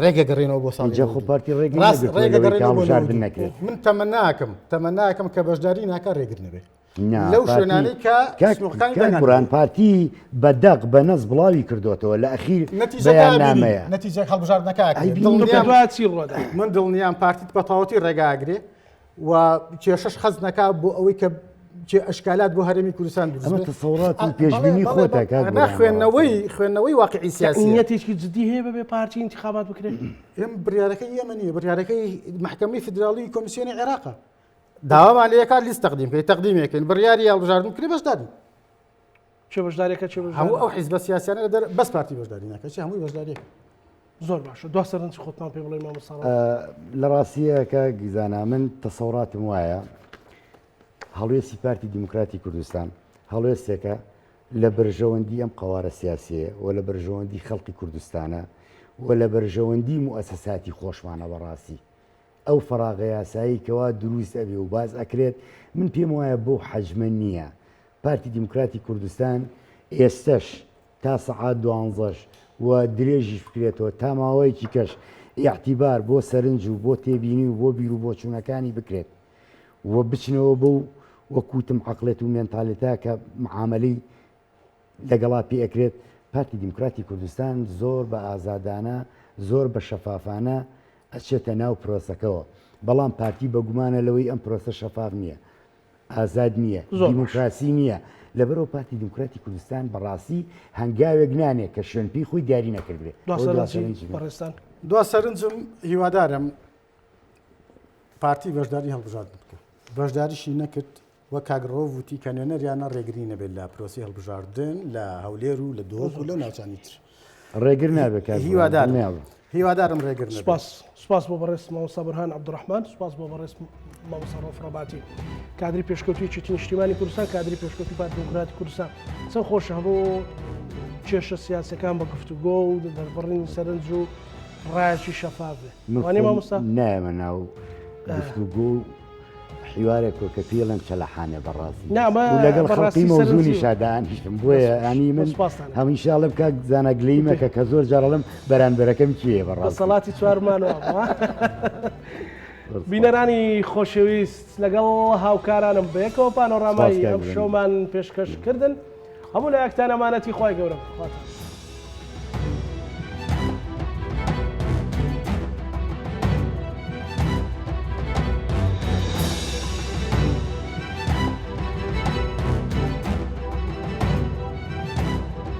ڕێگە گەڕێنەوە بۆ اینجا خۆ ساڵی پارتی ڕێگەی ڕاست نەگرتووە ڕێگە لەوەی گەڕێنەوە بۆ هەڵبژاردن 92. نەکرێت. من تەمەناکەم کە بەشداری ناکە ڕێگر نەبێ نا، لەو پارتی- شوێنانەی کە کاک سنووڕەکانی کاک داهێنا. قورآن پارتی بەدەق بە نەز بڵاوی کردوێتەوە لە ئەخیر بەیاننامەیە. نەتیجە هەڵبژاردنەکە ئەی تۆ دڵنیام- پێ دوای چی ڕۆدا من دڵنیام پارتیت بە تەواوەتی ڕێگاگرێ و کێشەش حەز نەکا بۆ ئەوەی کە ئەشکالات بۆ هەرێمی کوردستان دروست ئەمە بێت. تەسەوڕاتی پێشبینی خۆتە کاک نا قورآن. خوێندنەوەی واقعی سیاسی نیەتێکی جدی هەیە بەبێ پارتی انتخابات بکرێت ئێم بڕیارەکەی ئێمە نیە بڕیارەکەی محکەمەی فدراڵی کۆمیسیۆنی عێراقا داوامان لەیەکا لیست تەقدیمێکن بڕیاری هەڵبژاردن کرێ بەشداری چه بەشدارێکە چه هەموو بەشدار ئەو حیزبە سیاسیانە لە بەس پارتی بەشداری ناکە چی هەمووی بەشداری زۆر باشە دو سەرنج خۆتمان پێ بڵێ مامۆستا لە ڕاستیە کە گیزانە من تەسەوڕاتم وایە هەڵوێستی پارتی دیموکراتی کوردستان هەڵوێستێکە لە بەرژەوەندی ئەم قوارە سیاسیە و لە بەرژەوەندی خەڵکی کوردستانە و لە بەرژەوەندی موەسەساتی خۆشمانە بەڕاستی ئەو فەراغە یاسایی کەوا دروست ئەبێ و باز ئەکرێت من پێم وایە بۆ حەجمە نییە پارتی دیموکراتی کوردستان ئێستش تا سەعات 12 و درێژی بکرێتەوە تا ماوەیەکی کەش یاعتیبار بۆ سەرنج و بۆ تێبینی و بۆ بیر و بۆ چوونەکانی بکرێت و بچنەوە بەو وەکوتم عقلێت و مێنتالێتا کە معاملەی لەگەڵا پێ ئەکرێت پارتی دیموکراتی کوردستان زۆر بە ئازادانە زۆر بە شەفافانە ئەچێتە ناو پرۆسەکەەوە بەڵام پارتی بەگومانە لەوەی ئەم پرۆسە شەفاف نییە ئازاد نییە دیموکراسی نییە لەبەرەوە پارتی دیموکراتی کوردستان بەڕاستی هەنگاوێک نانێت کە شوێنپی خۆی دیاری نەکردێت بەڕێستان دو سەرنجم هیوادارم پارتی بەشداری هەڵبژاردن بکە بەشداریشی نەکرد وە کاگڕۆ وتی کە نوێنەریانە ڕێگری نەبێت لە پرۆسی هەڵبژاردن لە هەولێر و لە دۆک و لەو ناوچانی تر ڕێگر نابێت هیوادارم ڕێگر سپاس بۆ بەڕێز مامۆستا بورهان عەبدوڕەحمان سپاس بۆ بەڕێز مامۆستا ڕەوف ڕەباتی کادری پێشکەوتوی نیشتیمانی کوردستان کادری پێشکەوتوی پارتی دیموکراتی کوردستان چەند خۆشە هەبوو کێشە سیاسەکان بە گفتوگۆ و دەربڕینی سەرنج و ڕایەکی شەفاف بێ وانێ مامۆستا نایەمە ناو گفتوگۆ حیوارێک کە پێڵم چەلەحانێ بەڕاستی لەگەڵ خەڵکی مەوزونی شادانیشتم بۆیە ینی من هەمیشاڵە بکە زانەگلیمەکە کە زۆر جارڵم بەرانبەرەکەم چیە بەڕاست سەڵاتی چوارمانەوە بینەرانی خۆشەویست لەگەڵ هاوکارانم بەیەکەوە پانۆڕامایی ئەم شەومان پێشکەشکردن هەموو لە یەکتان ئەمانەتی خۆی گەورە بخواتە